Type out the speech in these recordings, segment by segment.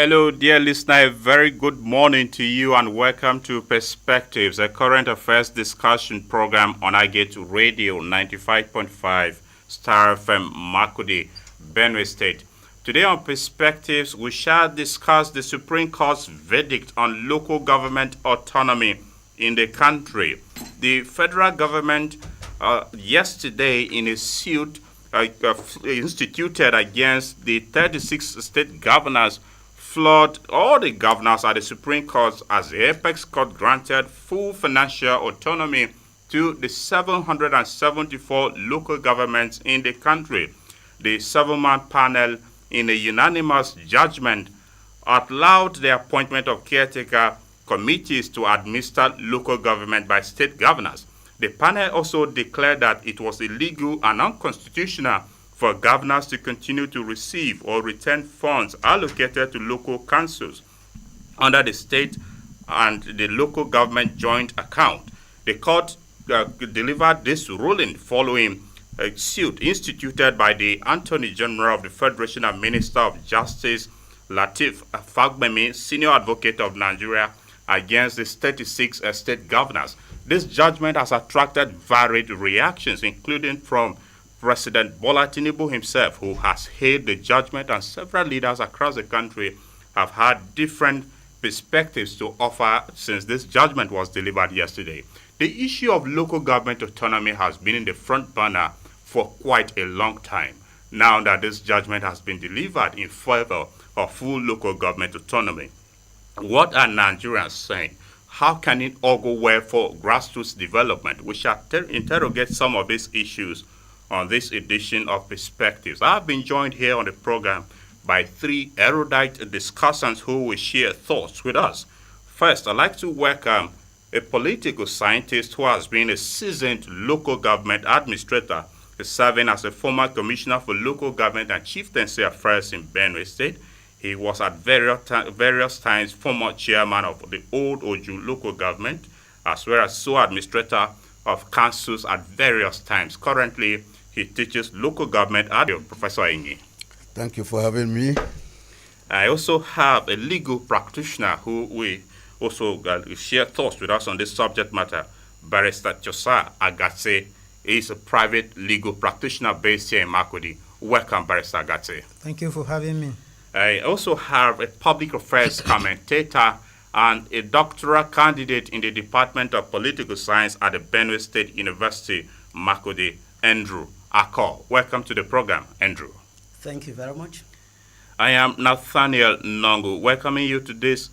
Hello, dear listener. A very good morning to you and welcome to Perspectives, a current affairs discussion program on Agatse Radio 95.5 Star FM Makudi, Benue State. Today on Perspectives, we shall discuss the Supreme Court's verdict on local government autonomy in the country. The federal government yesterday in a suit instituted against the 36 state governors flawed all the governors at the Supreme Court as the Apex Court granted full financial autonomy to the 774 local governments in the country. The seven-man panel, in a unanimous judgment, allowed the appointment of caretaker committees to administer local government by state governors. The panel also declared that it was illegal and unconstitutional for governors to continue to receive or return funds allocated to local councils under the state and the local government joint account. The court delivered this ruling following a suit instituted by the Attorney General of the Federation and Minister of Justice, Lateef Fagbemi, Senior Advocate of Nigeria, against the 36 state governors. This judgment has attracted varied reactions, including from President Bola Tinubu himself, who has hailed the judgment, and several leaders across the country have had different perspectives to offer since this judgment was delivered yesterday. The issue of local government autonomy has been in the front burner for quite a long time. Now that this judgment has been delivered in favor of full local government autonomy, what are Nigerians saying? How can it all go well for grassroots development? We shall interrogate some of these issues on this edition of Perspectives. I've been joined here on the program by three erudite discussants who will share thoughts with us. First, I'd like to welcome a political scientist who has been a seasoned local government administrator, serving as a former commissioner for local government and chieftaincy affairs in Benue State. He was at various times former chairman of the old Oju local government, as well as administrator of councils at various times. Currently, he teaches local government at Professor Enyi. Thank you for having me. I also have a legal practitioner who will also share thoughts with us on this subject matter. Barrister Tyosar Agatse is a private legal practitioner based here in Makudi. Welcome, Barrister Agatse. Thank you for having me. I also have a public affairs commentator and a doctoral candidate in the Department of Political Science at the Benue State University, Makudi, Andrew Akor. Welcome to the program, Andrew. Thank you very much. I am Nathaniel Nongu, welcoming you to this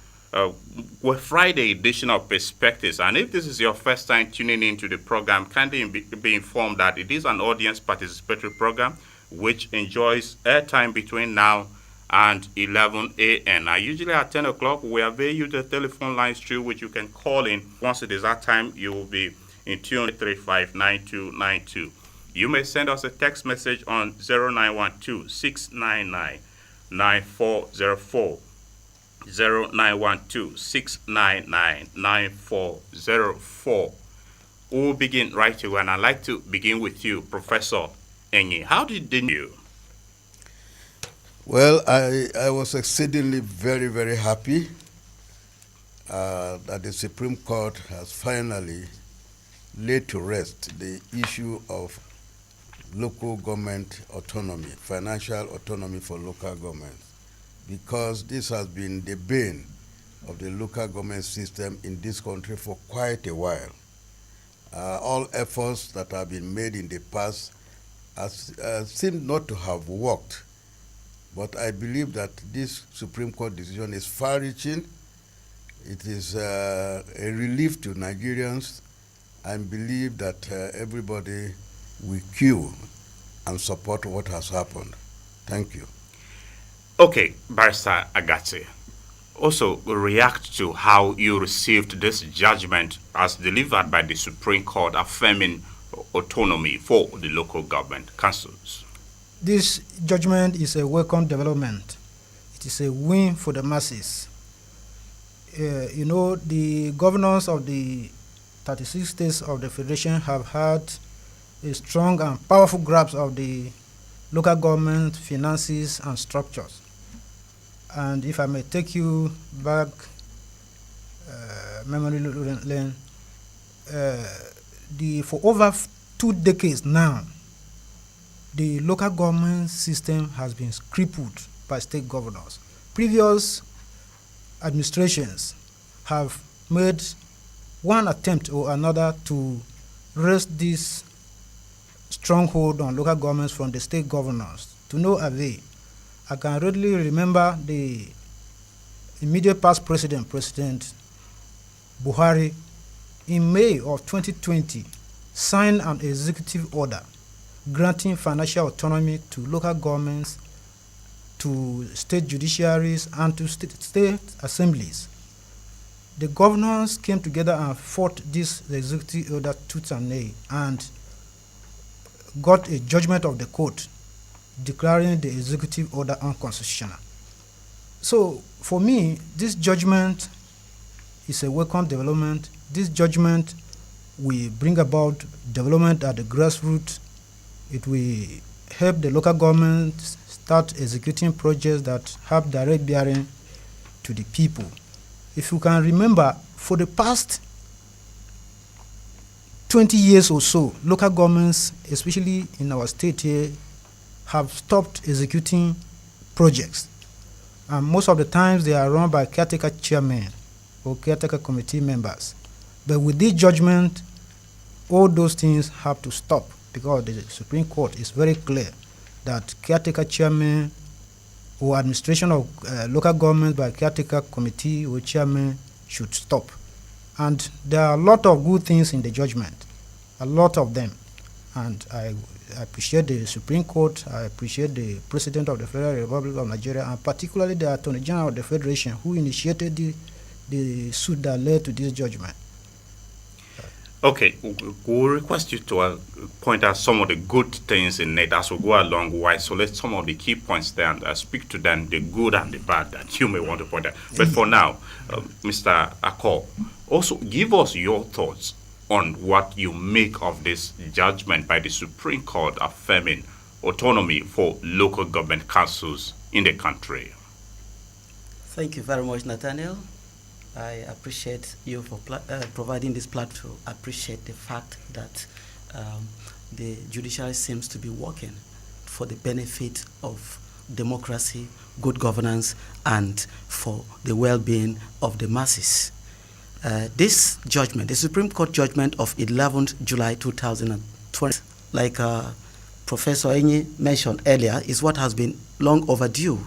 Friday edition of Perspectives. And if this is your first time tuning into the program, kindly be informed that it is an audience participatory program which enjoys airtime between now and 11 a.m. Usually at 10 o'clock, we avail you the telephone lines through which you can call in. Once it is that time, you will be in tune 359292. You may send us a text message on 0912-699-9404, 0912-699-9404. We'll begin right away, and I'd like to begin with you, Professor Enyi. How did you? Well, I was exceedingly very, very happy that the Supreme Court has finally laid to rest the issue of local government autonomy, financial autonomy for local governments, because this has been the bane of the local government system in this country for quite a while. All efforts that have been made in the past seem not to have worked, but I believe that this Supreme Court decision is far-reaching. It is a relief to Nigerians, and believe that everybody will queue and support what has happened. Thank you. Okay, Barrister Agatse, also react to how you received this judgment as delivered by the Supreme Court affirming autonomy for the local government councils. This judgment is a welcome development. It is a win for the masses. The governors of the 36 states of the Federation have had a strong and powerful grasp of the local government finances and structures. And if I may take you back memory lane, for over 2 decades now, the local government system has been crippled by state governors. Previous administrations have made one attempt or another to wrest this stronghold on local governments from the state governors, to no avail. I can readily remember the immediate past president, President Buhari, in May of 2020, signed an executive order granting financial autonomy to local governments, to state judiciaries, and to state assemblies. The governors came together and fought this executive order tooth and nail, and got a judgment of the court declaring the executive order unconstitutional. So for me, this judgment is a welcome development. This judgment will bring about development at the grassroots. It will help the local government start executing projects that have direct bearing to the people. If you can remember, for the past 20 years or so, local governments, especially in our state here, have stopped executing projects. And most of the times they are run by caretaker chairmen or caretaker committee members. But with this judgment, all those things have to stop, because the Supreme Court is very clear that caretaker chairman or administration of local government by caretaker committee or chairman should stop. And there are a lot of good things in the judgment, a lot of them. And I appreciate the Supreme Court, I appreciate the President of the Federal Republic of Nigeria, and particularly the Attorney General of the Federation, who initiated the suit that led to this judgment. Okay, we'll request you to point out some of the good things in it as we go along. Why isolate some of the key points there and speak to them, the good and the bad that you may want to point out. But for now, Mr. Akor, also give us your thoughts on what you make of this judgment by the Supreme Court affirming autonomy for local government councils in the country. Thank you very much, Nathaniel. I appreciate you for providing this platform. I appreciate the fact that the judiciary seems to be working for the benefit of democracy, good governance, and for the well-being of the masses. This judgment, the Supreme Court judgment of 11th July 2020, like Professor Enyi mentioned earlier, is what has been long overdue.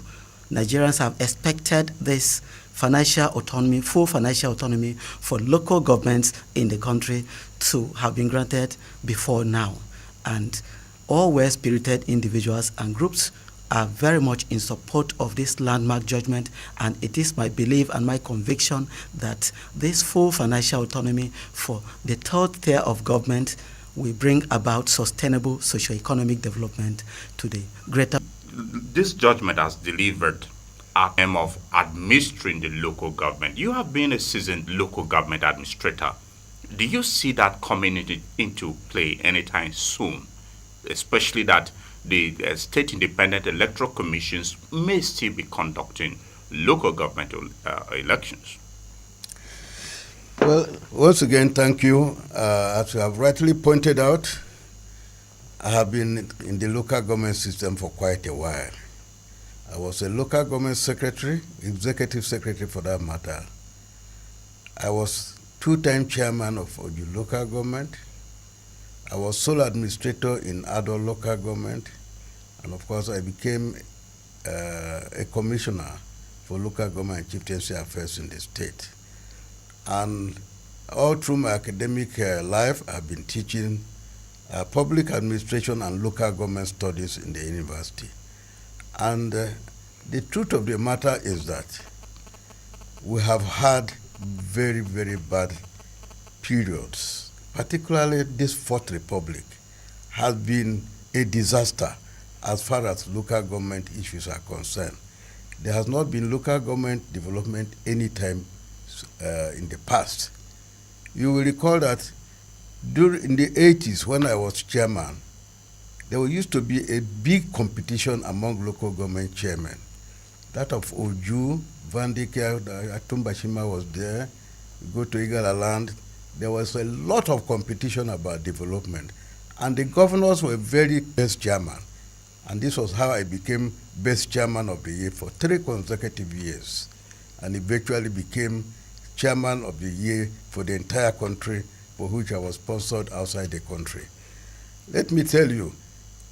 Nigerians have expected this financial autonomy, full financial autonomy for local governments in the country to have been granted before now. And all well-spirited individuals and groups are very much in support of this landmark judgment, and it is my belief and my conviction that this full financial autonomy for the third tier of government will bring about sustainable socio-economic development to the greater. This judgment has delivered a aim of administering the local government. You have been a seasoned local government administrator. Do you see that coming into play anytime soon, especially that the state independent electoral commissions may still be conducting local government elections? Well, once again, thank you. As you have rightly pointed out, I have been in the local government system for quite a while. I was a local government secretary, executive secretary for that matter. I was two-time chairman of Oju local government. I was sole administrator in Ado local government. And of course, I became a commissioner for local government and chieftaincy affairs in the state. And all through my academic life, I've been teaching public administration and local government studies in the university. And the truth of the matter is that we have had very, very bad periods. Particularly this Fourth Republic has been a disaster as far as local government issues are concerned. There has not been local government development any time in the past. You will recall that in the 80s, when I was chairman, there used to be a big competition among local government chairmen that of Oju, Vandika, Atumbashima was there. You go to Igalaland, there was a lot of competition about development. And the governors were very best chairman. And this was how I became best chairman of the year for 3 consecutive years. And eventually became chairman of the year for the entire country, for which I was sponsored outside the country. Let me tell you,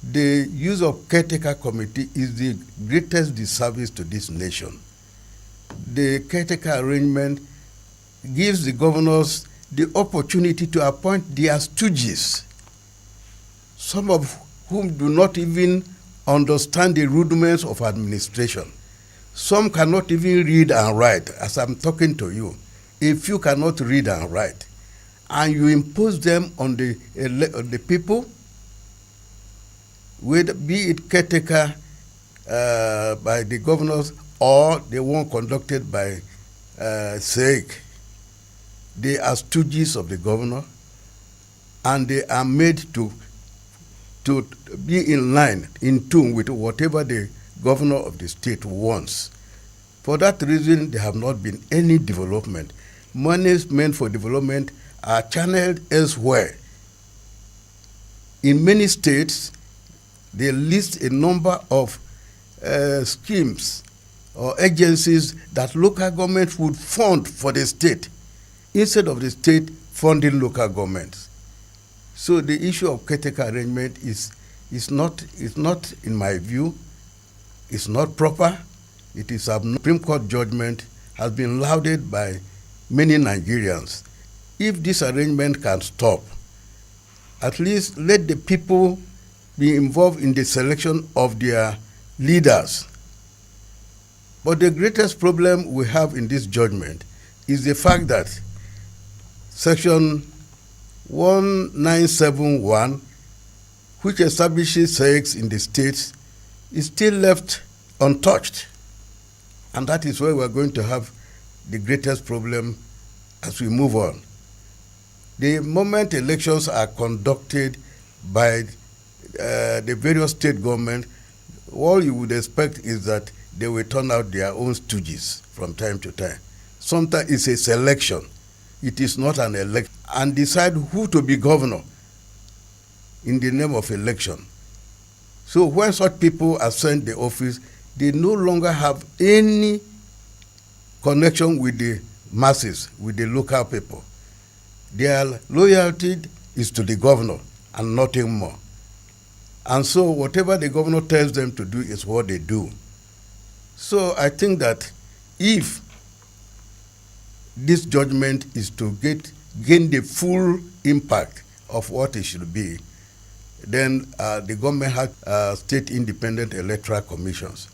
the use of caretaker committee is the greatest disservice to this nation. The caretaker arrangement gives the governors the opportunity to appoint their stooges, some of whom do not even understand the rudiments of administration. Some cannot even read and write, as I'm talking to you. A few cannot read and write. And you impose them on the people, be it caretaker by the governors or the one conducted by SEG. They are stooges of the governor, and they are made to be in line, in tune with whatever the governor of the state wants. For that reason, there have not been any development. Monies meant for development are channeled elsewhere. In many states, they list a number of schemes or agencies that local government would fund for the state, instead of the state funding local governments. So the issue of caretaker arrangement is not, in my view, it's not proper. It is a Supreme Court judgment, has been lauded by many Nigerians. If this arrangement can stop, at least let the people be involved in the selection of their leaders. But the greatest problem we have in this judgment is the fact that Section 1971, which establishes sex in the states, is still left untouched. And that is where we're going to have the greatest problem as we move on. The moment elections are conducted by the various state governments, all you would expect is that they will turn out their own stooges from time to time. Sometimes it's a selection. It is not an election. And decide who to be governor in the name of election. So when such people ascend the office, they no longer have any connection with the masses, with the local people. Their loyalty is to the governor and nothing more. And so whatever the governor tells them to do is what they do. So I think that if this judgment is to gain the full impact of what it should be, then the government has state independent electoral commissions.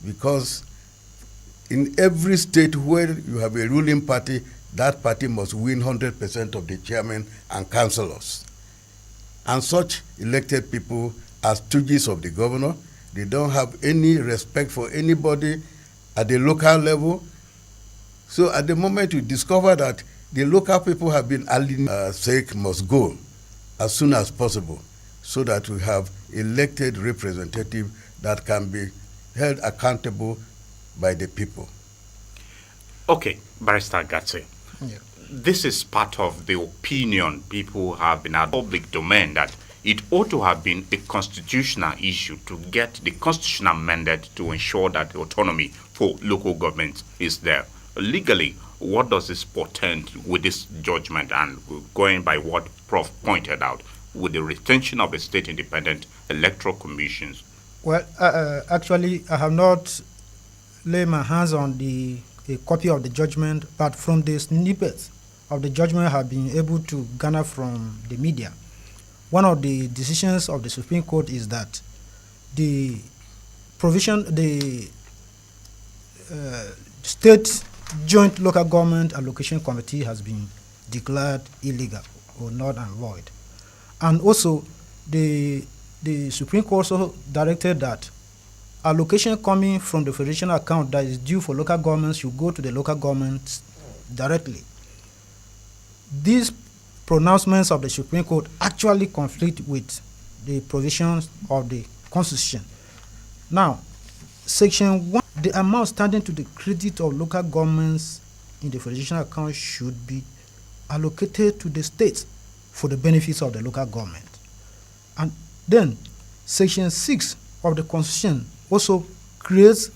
Because in every state where you have a ruling party, that party must win 100% of the chairmen and councillors. And such elected people are stooges of the governor. They don't have any respect for anybody at the local level. So at the moment you discover that the local people have been alienated, SEC must go as soon as possible, so that we have elected representative that can be held accountable by the people. Okay, Barrister Agatse. Yeah. This is part of the opinion people have in our public domain that it ought to have been a constitutional issue to get the constitution amended to ensure that the autonomy for local governments is there. Legally, what does this portend with this judgment, and going by what Prof pointed out, with the retention of the state independent electoral commissions? Well, actually, I have not laid my hands on a copy of the judgment, but from the snippets of the judgment I have been able to garner from the media, one of the decisions of the Supreme Court is that the provision, the state joint local government allocation committee has been declared illegal or null and void. And also, the Supreme Court also directed that allocation coming from the federation account that is due for local governments should go to the local governments directly. These pronouncements of the Supreme Court actually conflict with the provisions of the Constitution. Now, Section 1, the amount standing to the credit of local governments in the federation account should be allocated to the states for the benefits of the local government. And then Section 6 of the Constitution also creates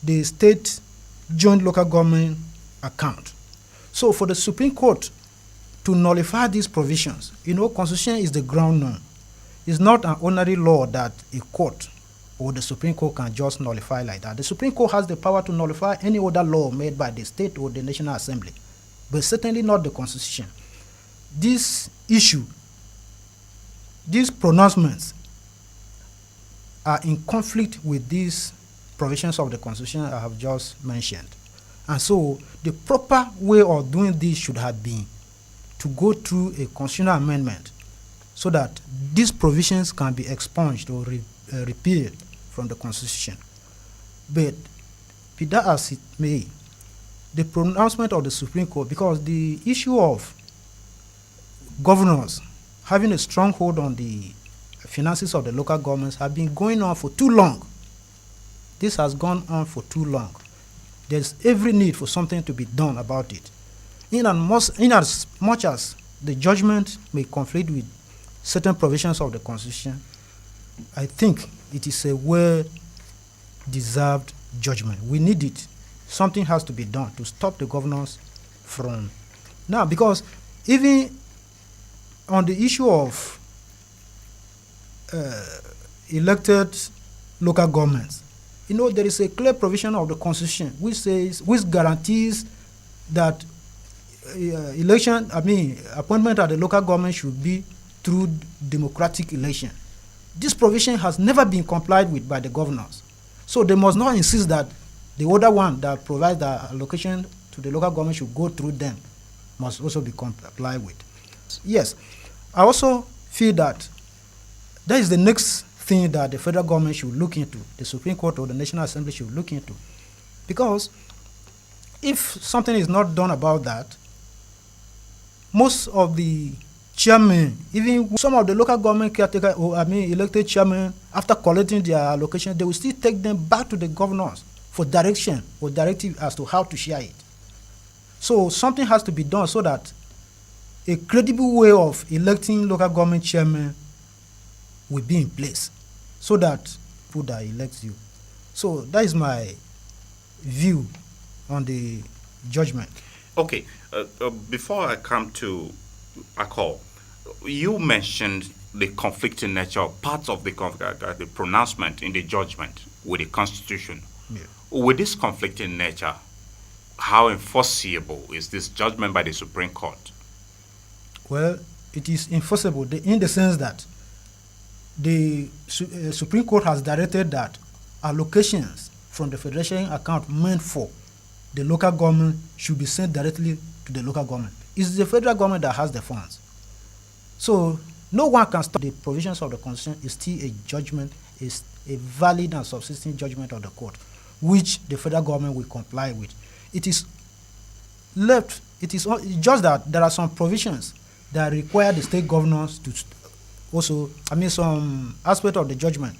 the state joint local government account. So for the Supreme Court to nullify these provisions, Constitution is the ground norm. It's not an ordinary law that a court or the Supreme Court can just nullify like that. The Supreme Court has the power to nullify any other law made by the state or the National Assembly, but certainly not the Constitution. This issue, these pronouncements are in conflict with these provisions of the Constitution I have just mentioned. And so the proper way of doing this should have been to go through a constitutional amendment so that these provisions can be expunged or repealed from the Constitution. But be that as it may, the pronouncement of the Supreme Court, because the issue of governors having a stronghold on the finances of the local governments have been going on for too long. This has gone on for too long. There's every need for something to be done about it. In as much as the judgment may conflict with certain provisions of the Constitution, I think it is a well-deserved judgment. We need it. Something has to be done to stop the governors from now, because even on the issue of elected local governments, there is a clear provision of the Constitution which guarantees that appointment at the local government should be through democratic election. This provision has never been complied with by the governors. So they must not insist that the other one that provides the allocation to the local government should go through them, must also be complied with. Yes, I also feel that that is the next thing that the federal government should look into, the Supreme Court or the National Assembly should look into. Because if something is not done about that, most of the chairmen, even some of the local government caretaker elected chairmen, after collecting their allocation, they will still take them back to the governors for direction or directive as to how to share it. So something has to be done so that a credible way of electing local government chairmen will be in place so that people that elect you. So that is my view on the judgment. Okay, before I come to Akor, you mentioned the conflicting nature of parts of the pronouncement in the judgment with the Constitution. Yeah. With this conflicting nature, how enforceable is this judgment by the Supreme Court? Well, it is enforceable in the sense that the Supreme Court has directed that allocations from the federation account meant for the local government should be sent directly to the local government. It's the federal government that has the funds. So no one can stop the provisions of the Constitution. Is still a judgment, is a valid and subsisting judgment of the court, which the federal government will comply with. It is just that there are some provisions that require the state governors to also, some aspect of the judgment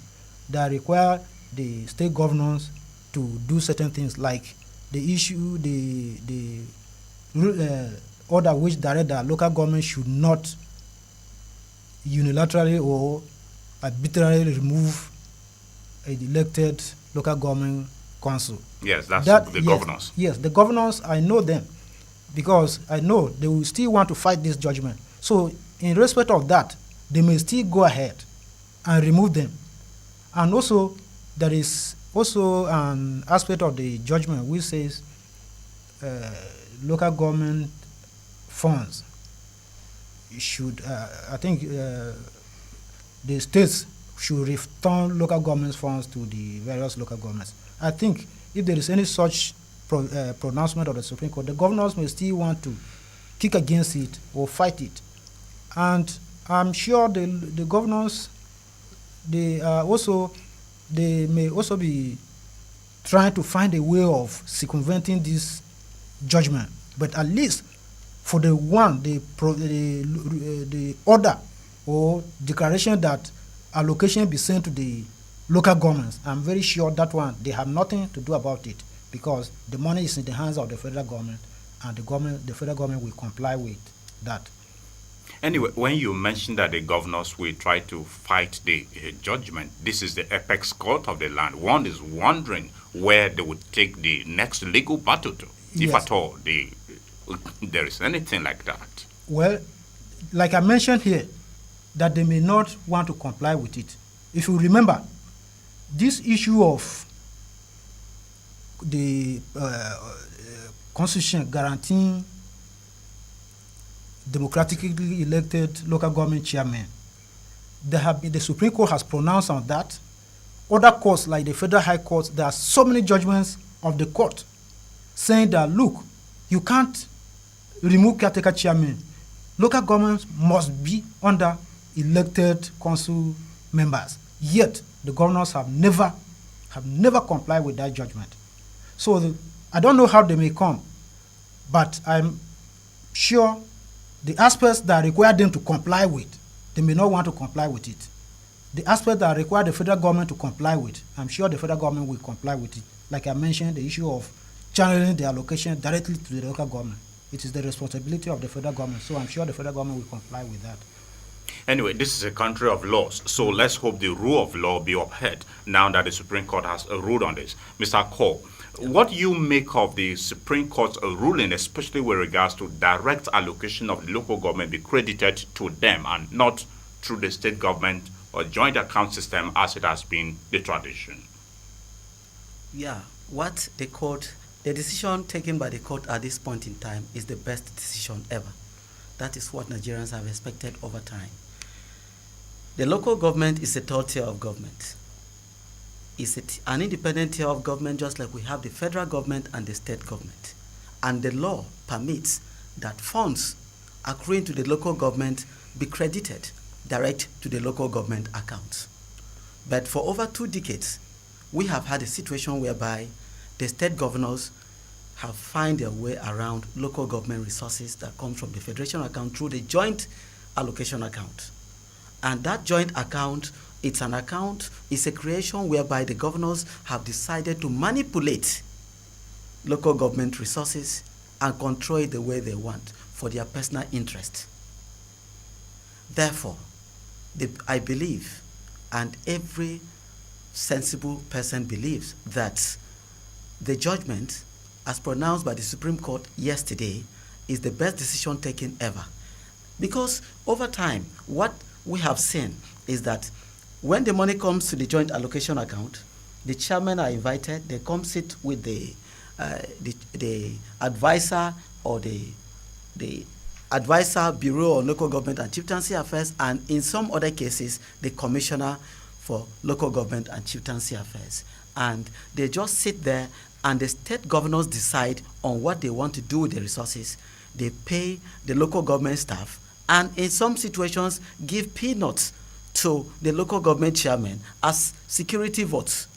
that require the state governors to do certain things, like the issue, the order which direct that local government should not unilaterally or arbitrarily remove an elected local government council. Yes, that's the governors. Yes, the governors, I know them because I know they will still want to fight this judgment. So in respect of that, they may still go ahead and remove them. And also, there is also an aspect of the judgment which says local government funds should, the states should return local government funds to the various local governments. I think if there is any such pronouncement of the Supreme Court, the governors may still want to kick against it or fight it. And I'm sure the governors, they may also be trying to find a way of circumventing this judgment. But at least for the order or declaration that allocation be sent to the local governments. I'm very sure that one, they have nothing to do about it because the money is in the hands of the federal government, and the federal government will comply with that. Anyway, when you mentioned that the governors will try to fight the judgment, this is the apex court of the land. One is wondering where they would take the next legal battle to, if Yes. at all there is anything like that. Well, like I mentioned here, that they may not want to comply with it. If you remember, this issue of the Constitution guaranteeing democratically elected local government chairmen, the Supreme Court has pronounced on that. Other courts, like the Federal High Court, there are so many judgments of the court saying that, look, you can't remove caretaker chairmen. Local governments must be under elected council members. Yet the governors have never complied with that judgment. So I don't know how they may come, but I'm sure the aspects that require them to comply with, they may not want to comply with it. The aspects that require the federal government to comply with, I'm sure the federal government will comply with it. Like I mentioned, the issue of channeling the allocation directly to the local government. It is the responsibility of the federal government, so I'm sure the federal government will comply with that. Anyway, this is a country of laws, so let's hope the rule of law be upheld now that the Supreme Court has ruled on this. Mr. Akor, what do you make of the Supreme Court's ruling, especially with regards to direct allocation of the local government be credited to them and not through the state government or joint account system as it has been the tradition? Yeah, what the decision taken by the court at this point in time is the best decision ever. That is what Nigerians have expected over time. The local government is a third tier of government. It's an independent tier of government, just like we have the federal government and the state government. And the law permits that funds accruing to the local government be credited direct to the local government accounts. But for over 2 decades, we have had a situation whereby the state governors have found their way around local government resources that come from the federation account through the joint allocation account. And that joint account, it's a creation whereby the governors have decided to manipulate local government resources and control it the way they want for their personal interest. Therefore, I believe, and every sensible person believes, that the judgment as pronounced by the Supreme Court yesterday is the best decision taken ever. Because over time, what we have seen is that when the money comes to the joint allocation account, the chairmen are invited, they come sit with the advisor or the advisor bureau on local government and chieftaincy affairs, and in some other cases, the commissioner for local government and chieftaincy affairs. And they just sit there and the state governors decide on what they want to do with the resources. They pay the local government staff, and in some situations give peanuts to the local government chairman as security votes,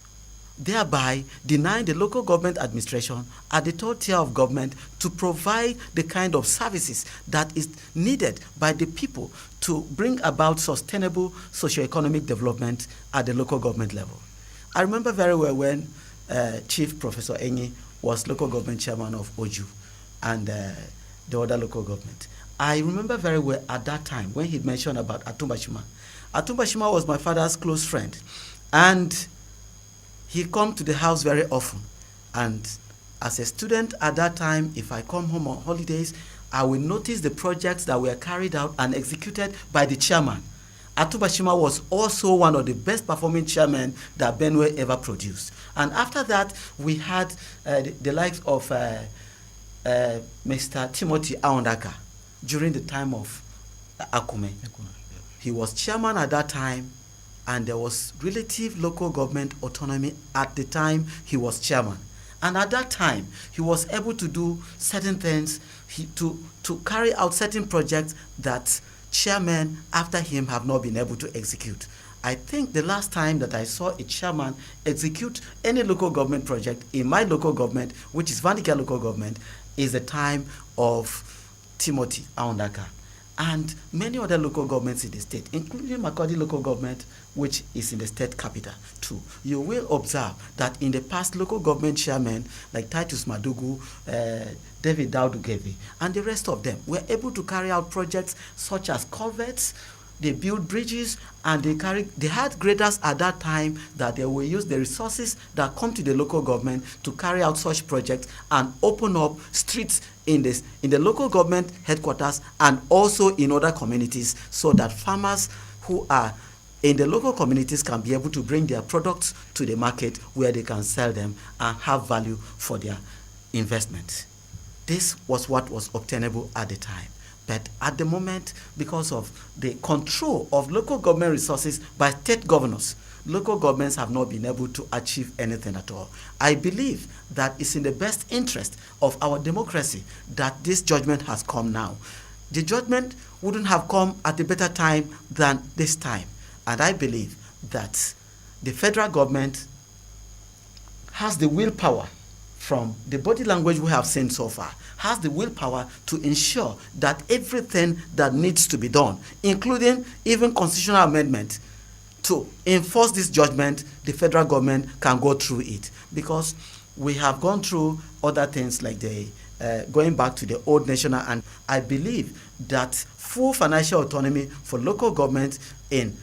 thereby denying the local government administration at the third tier of government to provide the kind of services that is needed by the people to bring about sustainable socioeconomic development at the local government level. I remember very well when Chief Professor Enyi was local government chairman of Oju and the other local government. I remember very well at that time when he mentioned about Atumbashima. Atumbashima was my father's close friend, and he come to the house very often. And as a student at that time, if I come home on holidays, I will notice the projects that were carried out and executed by the chairman. Atumbashima was also one of the best performing chairmen that Benue ever produced. And after that, we had the likes of Mr. Timothy Aondaka during the time of Akume. He was chairman at that time, and there was relative local government autonomy at the time he was chairman. And at that time, he was able to do certain things, to carry out certain projects that chairmen after him have not been able to execute. I think the last time that I saw a chairman execute any local government project in my local government, which is Vandikia local government, is the time of Timothy Aondaka. and many other local governments in the state, including Makurdi local government, which is in the state capital too. You will observe that in the past, local government chairmen like Titus Madugu, David Daudugevi, and the rest of them were able to carry out projects such as culverts. They built bridges, and they had graders at that time that they will use the resources that come to the local government to carry out such projects and open up streets in the local government headquarters and also in other communities, so that farmers who are in the local communities can be able to bring their products to the market where they can sell them and have value for their investment. This was what was obtainable at the time. But at the moment, because of the control of local government resources by state governors, local governments have not been able to achieve anything at all. I believe that it's in the best interest of our democracy that this judgment has come now. The judgment wouldn't have come at a better time than this time. And I believe that the federal government has the willpower, from the body language we have seen so far, has the willpower to ensure that everything that needs to be done, including even constitutional amendment, to enforce this judgment, the federal government can go through it. Because we have gone through other things like going back to the old national, and I believe that full financial autonomy for local government in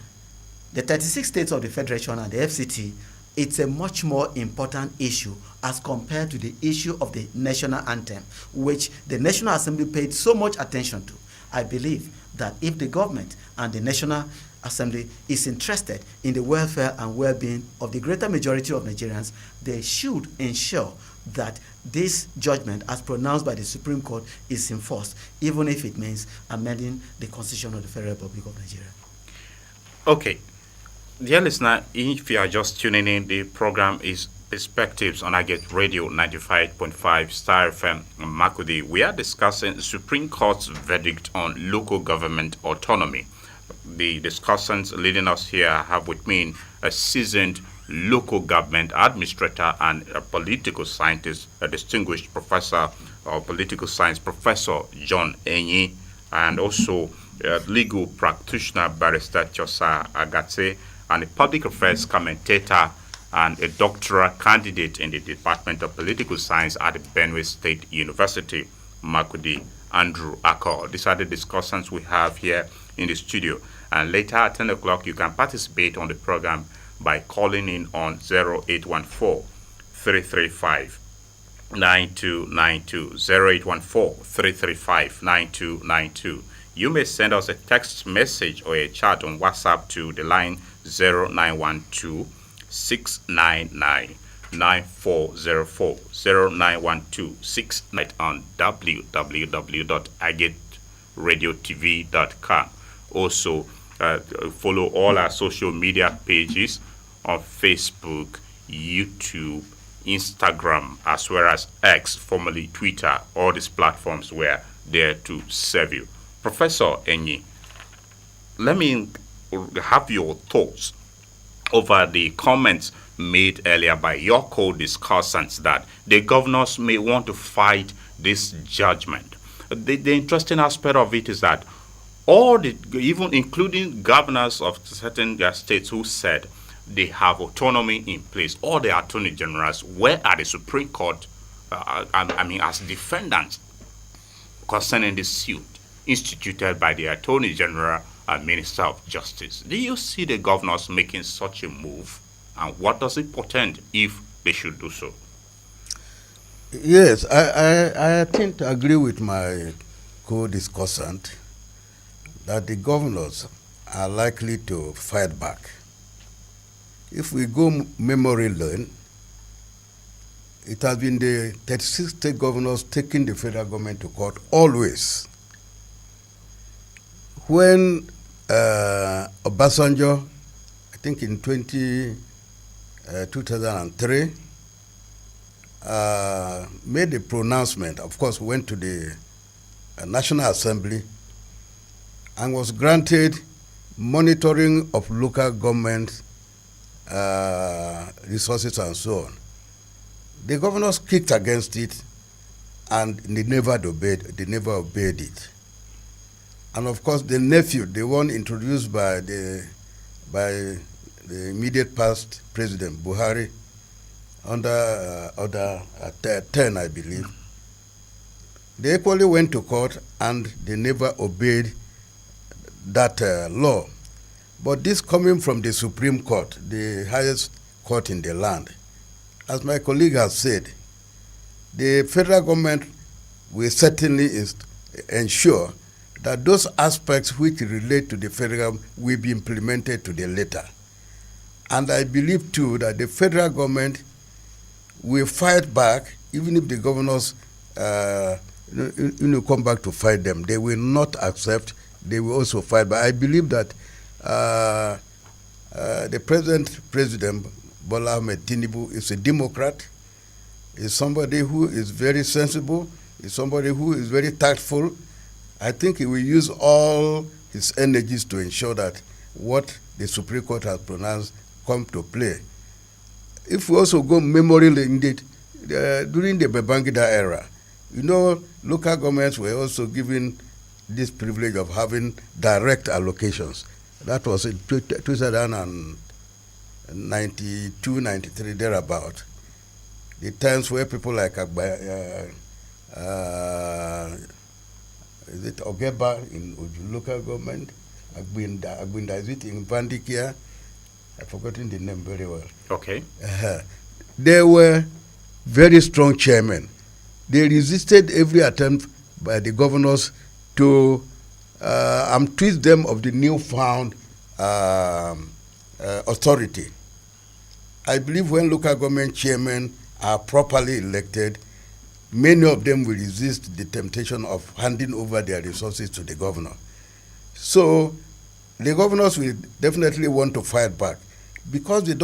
the 36 states of the Federation and the FCT, it's a much more important issue as compared to the issue of the national anthem, which the National Assembly paid so much attention to. I believe that if the government and the National Assembly is interested in the welfare and well-being of the greater majority of Nigerians, they should ensure that this judgment, as pronounced by the Supreme Court, is enforced, even if it means amending the Constitution of the Federal Republic of Nigeria. Okay. Dear listener, if you are just tuning in, the program is Perspectives on Agatse Radio 95.5 Star FM Makurdi. We are discussing the Supreme Court's verdict on local government autonomy. The discussants leading us here have with me a seasoned local government administrator and a political scientist, a distinguished professor of political science, Professor John Enyi, and also a legal practitioner, Barrister Tyosar Agatse, and a public affairs commentator and a doctoral candidate in the Department of Political Science at the Benue State University, Makurdi, Andrew Akor. These are the discussants we have here in the studio. And later at 10 o'clock, you can participate on the program by calling in on 0814-335-9292, 0814-335-9292. You may send us a text message or a chat on WhatsApp to the line 0912-699-9404, 0912-699 on www.agatseradiotv.com. Also, follow all our social media pages on Facebook, YouTube, Instagram, as well as X, formerly Twitter. All these platforms were there to serve you. Professor Enyi, let me have your thoughts over the comments made earlier by your co-discussants that the governors may want to fight this judgment. The interesting aspect of it is that even including governors of certain states who said they have autonomy in place, all the attorney generals were at the Supreme Court, as defendants concerning the suit instituted by the Attorney General and Minister of Justice. Do you see the governors making such a move, and what does it portend if they should do so? Yes, I tend to agree with my co-discussant that the governors are likely to fight back. If we go memory lane, it has been the 36 state governors taking the federal government to court always. When Obasanjo, I think in 2003, made a pronouncement, of course, went to the National Assembly and was granted monitoring of local government resources and so on. The governors kicked against it, and they never obeyed it. And of course, the nephew, the one introduced by the immediate past President Buhari, under 10, I believe. They equally went to court and they never obeyed that law. But this coming from the Supreme Court, the highest court in the land, as my colleague has said, the federal government will certainly ensure that those aspects which relate to the federal government will be implemented to the letter. And I believe too that the federal government will fight back, even if the governors come back to fight them. They will not accept, they will also fight back. I believe that the President Bola Ahmed Tinubu is a Democrat, is somebody who is very sensible, is somebody who is very tactful. I think he will use all his energies to ensure that what the Supreme Court has pronounced come to play. If we also go memorial indeed, during the Babangida era, local governments were also given this privilege of having direct allocations. That was in 2092, 93, thereabout. The times where people like is it Ogeba in Uju local government, Agbinda is it in Vandikia? I've forgotten the name very well. Okay. They were very strong chairmen. They resisted every attempt by the governors to twist them of the newfound authority. I believe when local government chairmen are properly elected, many of them will resist the temptation of handing over their resources to the governor. So the governors will definitely want to fight back because they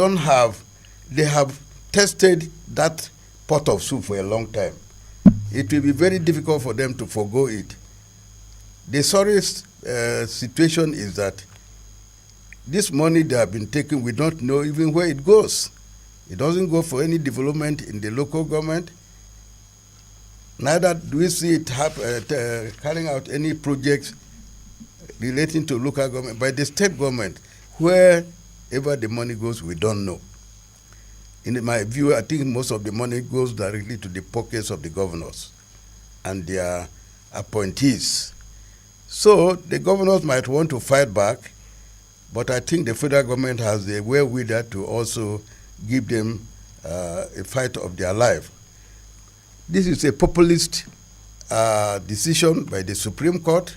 have tested that pot of soup for a long time. It will be very difficult for them to forgo it. The sorriest situation is that this money they have been taking, we don't know even where it goes. It doesn't go for any development in the local government. Neither do we see it carrying out any projects relating to local government. By the state government, wherever the money goes, we don't know. In my view, I think most of the money goes directly to the pockets of the governors and their appointees. So the governors might want to fight back, but I think the federal government has the wherewithal to also give them a fight of their life. This is a populist decision by the Supreme Court,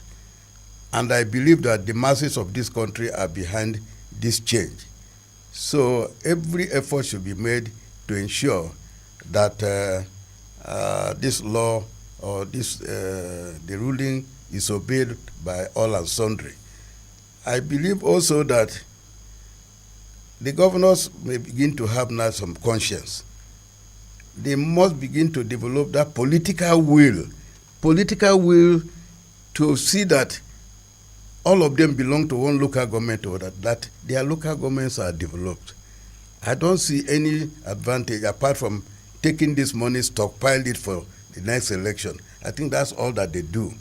and I believe that the masses of this country are behind this change. So every effort should be made to ensure that this law or the ruling is obeyed by all and sundry. I believe also that the governors may begin to have now some conscience. They must begin to develop that political will to see that all of them belong to one local government or that their local governments are developed. I don't see any advantage apart from taking this money, stockpile it for the next election. I think that's all that they do.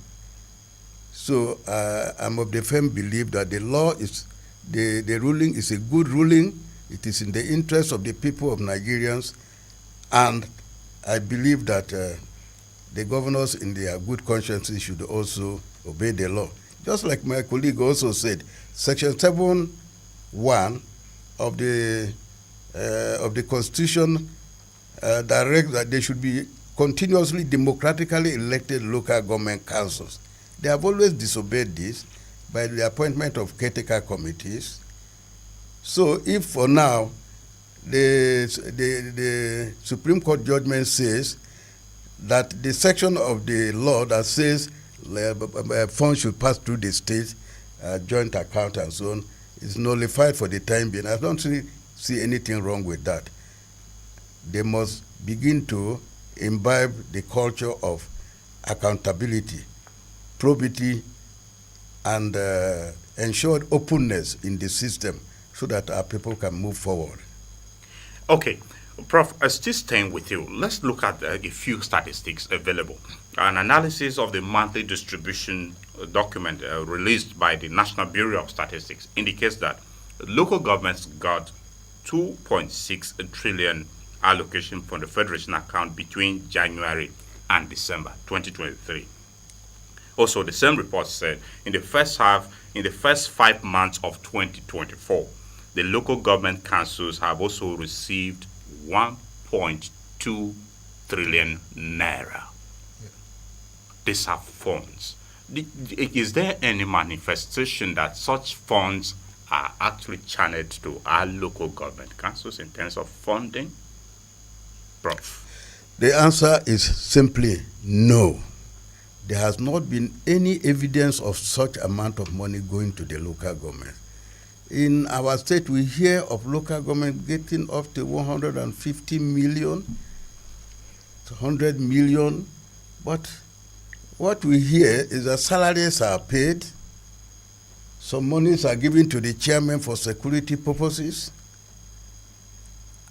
So I'm of the firm belief that the law is, the ruling is a good ruling. It is in the interest of the people of Nigerians, and I believe that the governors in their good consciences should also obey the law. Just like my colleague also said, Section 7(1) of the Constitution directs that there should be continuously democratically elected local government councils. They have always disobeyed this by the appointment of caretaker committees. So if for now the Supreme Court judgment says that the section of the law that says funds should pass through the state joint account and so on is nullified for the time being, I don't see anything wrong with that. They must begin to imbibe the culture of accountability, probity, and ensured openness in the system so that our people can move forward. Okay. Prof, still staying with you, let's look at a few statistics available. An analysis of the monthly distribution document released by the National Bureau of Statistics indicates that local governments got 2.6 trillion allocation from the Federation account between January and December 2023. Also, the same report said in the first 5 months of 2024, the local government councils have also received 1.2 trillion naira. Yeah. These are funds. Is there any manifestation that such funds are actually channeled to our local government councils in terms of funding? Prof. The answer is simply no. There has not been any evidence of such amount of money going to the local government. In our state, we hear of local government getting up to 150 million, 100 million, but what we hear is that salaries are paid, some monies are given to the chairman for security purposes,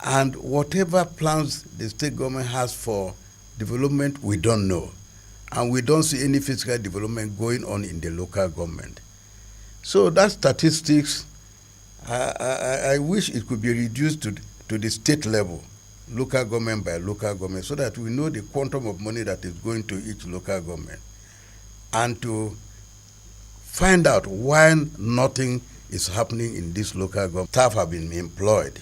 and whatever plans the state government has for development, we don't know. And we don't see any physical development going on in the local government. So that statistics, I wish it could be reduced to the state level, local government by local government, so that we know the quantum of money that is going to each local government, and to find out why nothing is happening in this local government. Staff have been employed.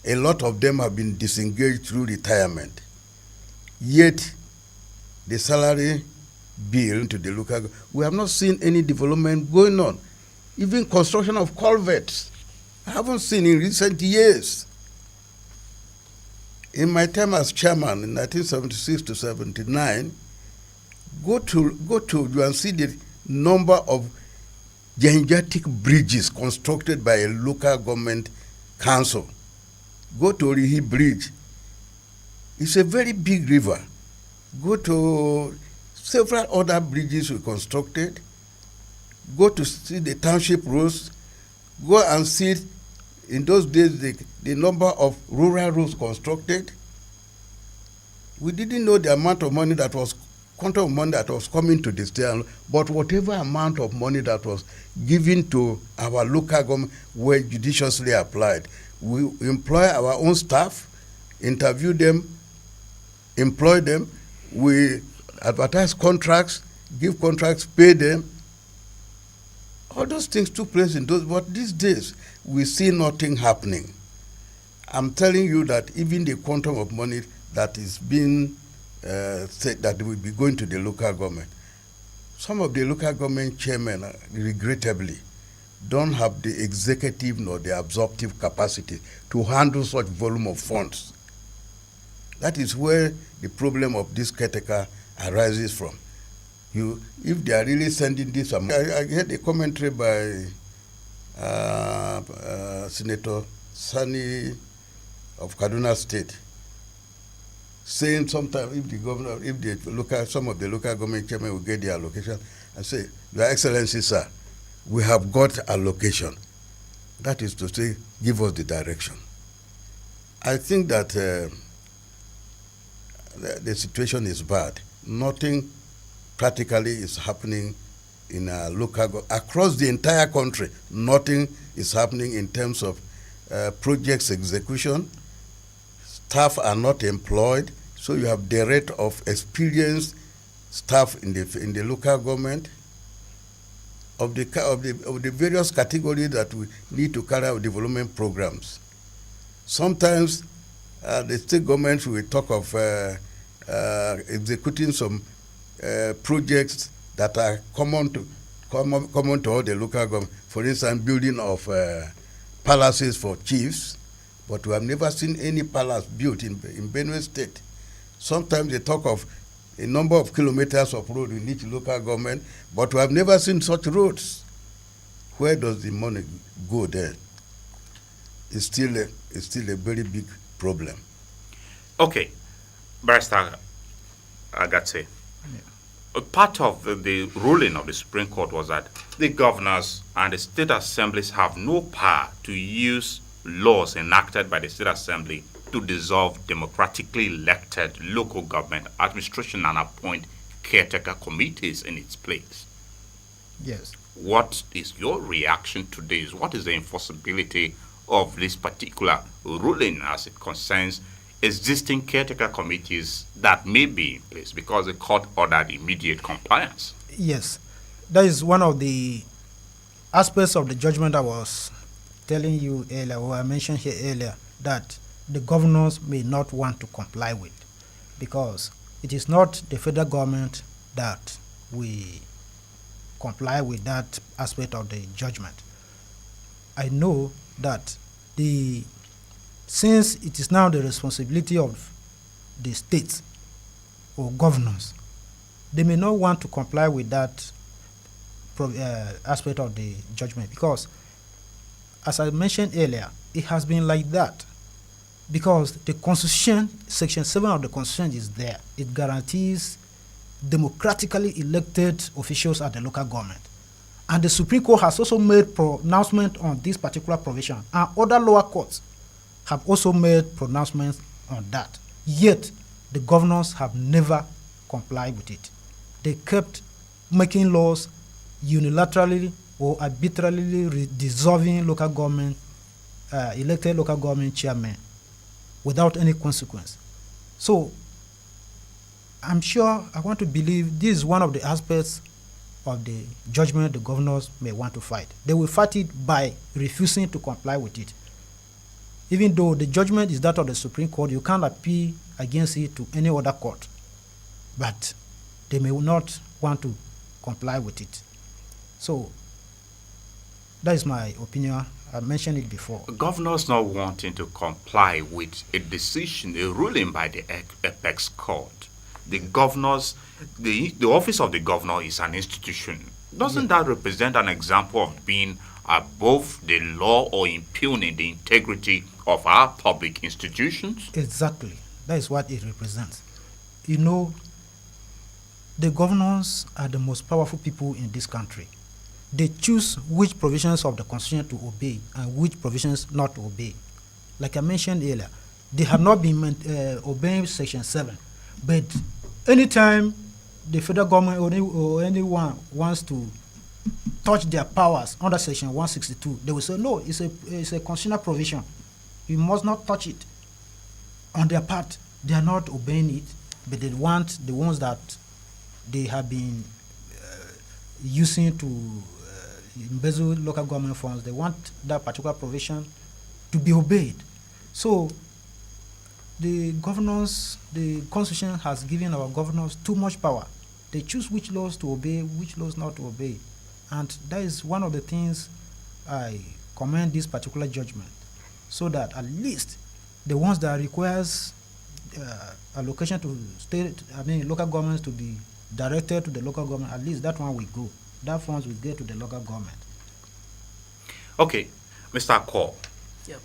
A lot of them have been disengaged through retirement. Yet, the salary bill to the local government, we have not seen any development going on. Even construction of culverts, I haven't seen in recent years. In my time as chairman in 1976 to 79, go to you and see the number of gigantic bridges constructed by a local government council. Go to Rihi Bridge. It's a very big river. Go to several other bridges we constructed. Go to see the township roads. Go and see, in those days, the number of rural roads constructed. We didn't know the amount of money that was, quantum of money that was coming to the state, but whatever amount of money that was given to our local government were judiciously applied. We employ our own staff, interview them, employ them. We advertise contracts, give contracts, pay them. All those things took place in those, but these days, we see nothing happening. I'm telling you that even the quantum of money that is being said that will be going to the local government, some of the local government chairmen, regrettably, don't have the executive nor the absorptive capacity to handle such volume of funds. That is where the problem of this caretaker arises from. If they are really sending this amount, I heard a commentary by Senator Sani of Kaduna State, saying sometimes if the governor, some of the local government chairmen will get their allocation and say, Your Excellency, sir, we have got allocation. That is to say, give us the direction. I think that the situation is bad. Nothing practically is happening in across the entire country. Nothing is happening in terms of projects execution. Staff are not employed, so you have the rate of experienced staff in the local government of the various categories that we need to carry out development programs. Sometimes the state government will talk of executing some projects that are common to all the local government. For instance, building of palaces for chiefs, but we have never seen any palace built in Benue State. Sometimes they talk of a number of kilometers of road in each local government, but we have never seen such roads. Where does the money go there? It's still a very big problem. Okay, Barrister Agatse. Yeah. Part of the ruling of the Supreme Court was that the governors and the state assemblies have no power to use laws enacted by the state assembly to dissolve democratically elected local government administration and appoint caretaker committees in its place. Yes. What is your reaction to this? What is the enforceability of this particular ruling as it concerns existing caretaker committees that may be in place because the court ordered immediate compliance? Yes. That is one of the aspects of the judgment I was telling you earlier, or I mentioned here earlier, that the governors may not want to comply with, because it is not the federal government that we comply with that aspect of the judgment. I know that since it is now the responsibility of the states or governors, they may not want to comply with that aspect of the judgment, because, as I mentioned earlier, it has been like that because the Constitution, Section 7 of the Constitution is there. It guarantees democratically elected officials at the local government. And the Supreme Court has also made pronouncement on this particular provision, and other lower courts have also made pronouncements on that. Yet, the governors have never complied with it. They kept making laws unilaterally or arbitrarily dissolving local government, elected local government chairmen without any consequence. So, I'm sure, I want to believe this is one of the aspects of the judgment the governors may want to fight. They will fight it by refusing to comply with it. Even though the judgment is that of the Supreme Court, you can't appeal against it to any other court. But they may not want to comply with it. So, that is my opinion. I mentioned it before. Governors not wanting to comply with a decision, a ruling by the apex court. The governors, the office of the governor is an institution. Doesn't that represent an example of being above the law or impugning the integrity of our public institutions? Exactly. That is what it represents. You know, the governors are the most powerful people in this country. They choose which provisions of the Constitution to obey and which provisions not to obey. Like I mentioned earlier, they have not been obeying Section 7. But anytime the federal government or anyone wants to touch their powers under Section 162, they will say, no, it's a constitutional provision. You must not touch it. On their part, they are not obeying it, but they want the ones that they have been using to embezzle local government funds. They want that particular provision to be obeyed. So the governors, the Constitution has given our governors too much power. They choose which laws to obey, which laws not to obey. And that is one of the things I commend this particular judgment, so that at least the ones that requires allocation to local governments to be directed to the local government, at least that one will go. That funds will get to the local government. Okay, Mr. Akor. Yep.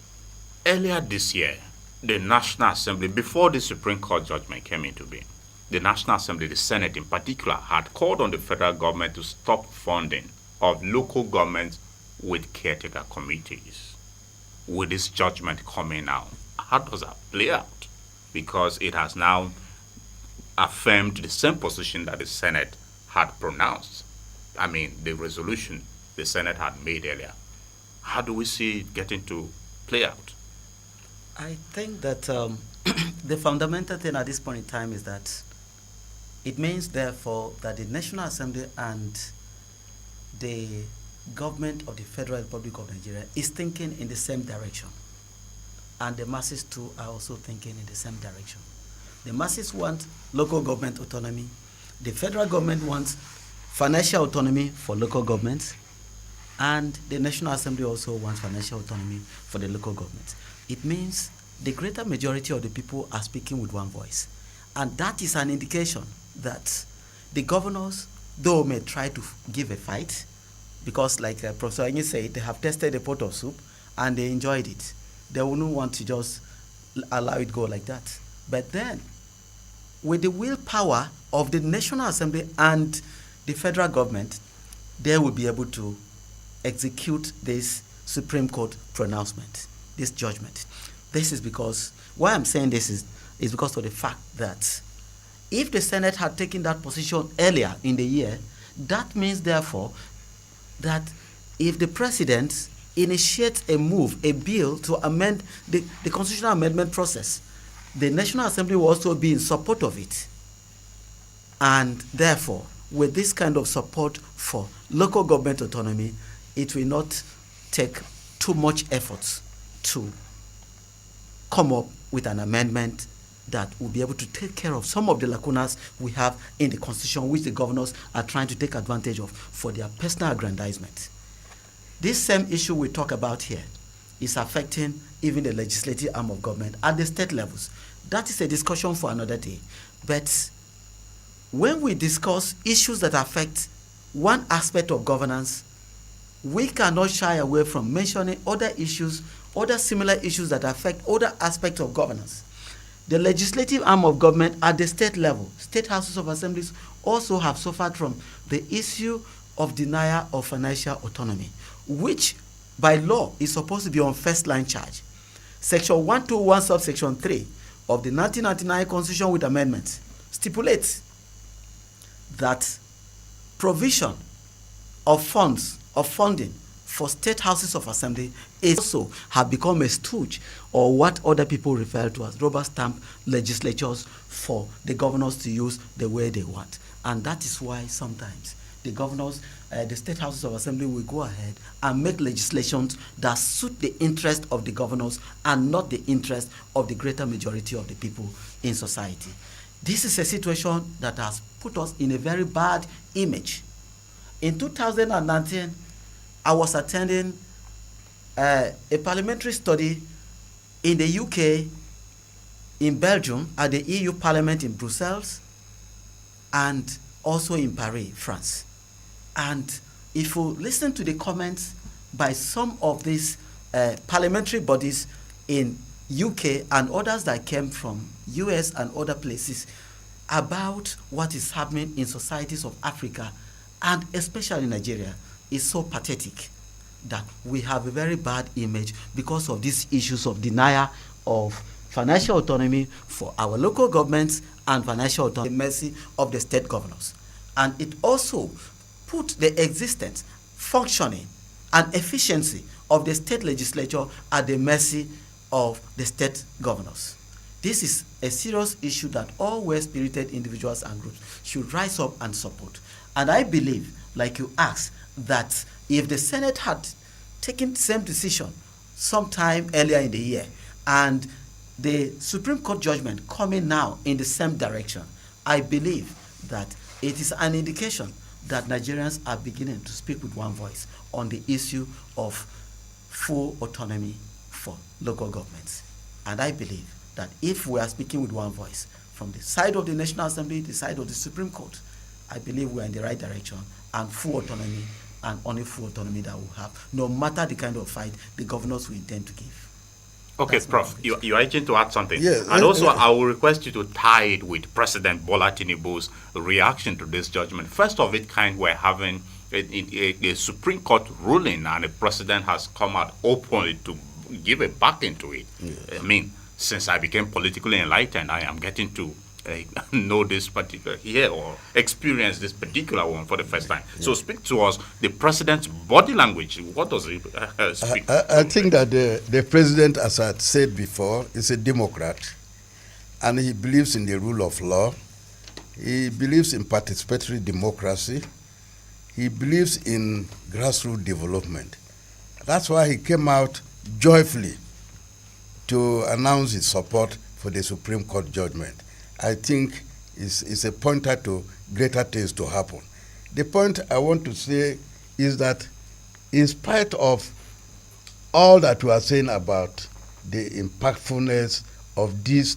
Earlier this year, the National Assembly, before the Supreme Court judgment came into being, the National Assembly, the Senate in particular, had called on the federal government to stop funding of local governments with caretaker committees. With this judgment coming out, how does that play out? Because it has now affirmed the same position that the Senate had pronounced. I mean, the resolution the Senate had made earlier. How do we see it getting to play out? I think that the fundamental thing at this point in time is that it means, therefore, that the National Assembly and the government of the Federal Republic of Nigeria is thinking in the same direction. And the masses, too, are also thinking in the same direction. The masses want local government autonomy. The federal government wants financial autonomy for local governments. And the National Assembly also wants financial autonomy for the local governments. It means the greater majority of the people are speaking with one voice. And that is an indication that the governors, though may try to give a fight, because like Professor Enyi said, they have tested a pot of soup and they enjoyed it. They wouldn't want to just allow it go like that. But then, with the willpower of the National Assembly and the federal government, they will be able to execute this Supreme Court pronouncement, this judgment. This is because, why I'm saying this is because of the fact that if the Senate had taken that position earlier in the year, that means, therefore, that if the president initiates a bill to amend the constitutional amendment process, the National Assembly will also be in support of it. And therefore, with this kind of support for local government autonomy, it will not take too much effort to come up with an amendment that will be able to take care of some of the lacunas we have in the Constitution, which the governors are trying to take advantage of for their personal aggrandizement. This same issue we talk about here is affecting even the legislative arm of government at the state levels. That is a discussion for another day. But when we discuss issues that affect one aspect of governance, we cannot shy away from mentioning other issues, other similar issues that affect other aspects of governance. The legislative arm of government at the state level, state houses of assemblies, also have suffered from the issue of denial of financial autonomy, which by law is supposed to be on first line charge. Section 121 subsection 3 of the 1999 Constitution with amendments stipulates that provision of funding for state houses of assembly is also have become a stooge, or what other people refer to as rubber stamp legislatures for the governors to use the way they want. And that is why sometimes the governors, the state houses of assembly will go ahead and make legislations that suit the interest of the governors and not the interest of the greater majority of the people in society. This is a situation that has put us in a very bad image. In 2019, I was attending a parliamentary study in the UK, in Belgium, at the EU Parliament in Brussels, and also in Paris, France. And if you listen to the comments by some of these parliamentary bodies in UK and others that came from US and other places about what is happening in societies of Africa, and especially Nigeria, is so pathetic that we have a very bad image because of these issues of denial of financial autonomy for our local governments and financial autonomy at the mercy of the state governors. And it also put the existence, functioning, and efficiency of the state legislature at the mercy of the state governors. This is a serious issue that all well-spirited individuals and groups should rise up and support. And I believe, like you asked, that if the Senate had taken the same decision sometime earlier in the year, and the Supreme Court judgment coming now in the same direction, I believe that it is an indication that Nigerians are beginning to speak with one voice on the issue of full autonomy for local governments. And I believe that if we are speaking with one voice from the side of the National Assembly, the side of the Supreme Court, I believe we are in the right direction, and full autonomy, and only full autonomy that we'll have, no matter the kind of fight the governors will intend to give. Okay, that's Prof, you're aging to add something. Yes, and also, I will request you to tie it with President Bola Tinubu's reaction to this judgment. First of its kind, we're having a Supreme Court ruling, and the president has come out openly to give a backing to it. Yeah. I mean, since I became politically enlightened, I am getting to know this particular here or experience this particular one for the first time. Yeah. So speak to us, the president's body language. What does he speak? I think that the president, as I said before, is a Democrat, and he believes in the rule of law. He believes in participatory democracy. He believes in grassroots development. That's why he came out joyfully to announce his support for the Supreme Court judgment. I think is a pointer to greater things to happen. The point I want to say is that in spite of all that we are saying about the impactfulness of this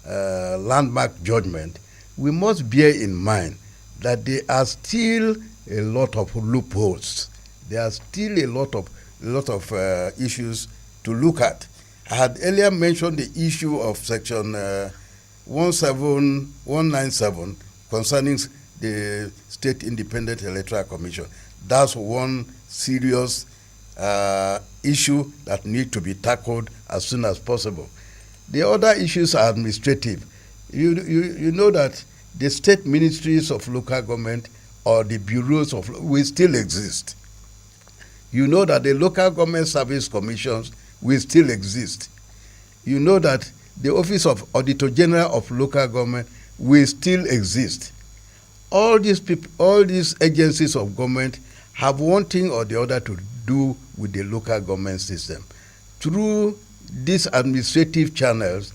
landmark judgment, we must bear in mind that there are still a lot of loopholes. There are still a lot of issues to look at. I had earlier mentioned the issue of section 197 concerning the State Independent Electoral Commission. That's one serious issue that needs to be tackled as soon as possible. The other issues are administrative. You know that the state ministries of local government or the bureaus of will still exist. You know that the local government service commissions will still exist. You know that the Office of Auditor General of Local Government will still exist. All these people, all these agencies of government have one thing or the other to do with the local government system. Through these administrative channels,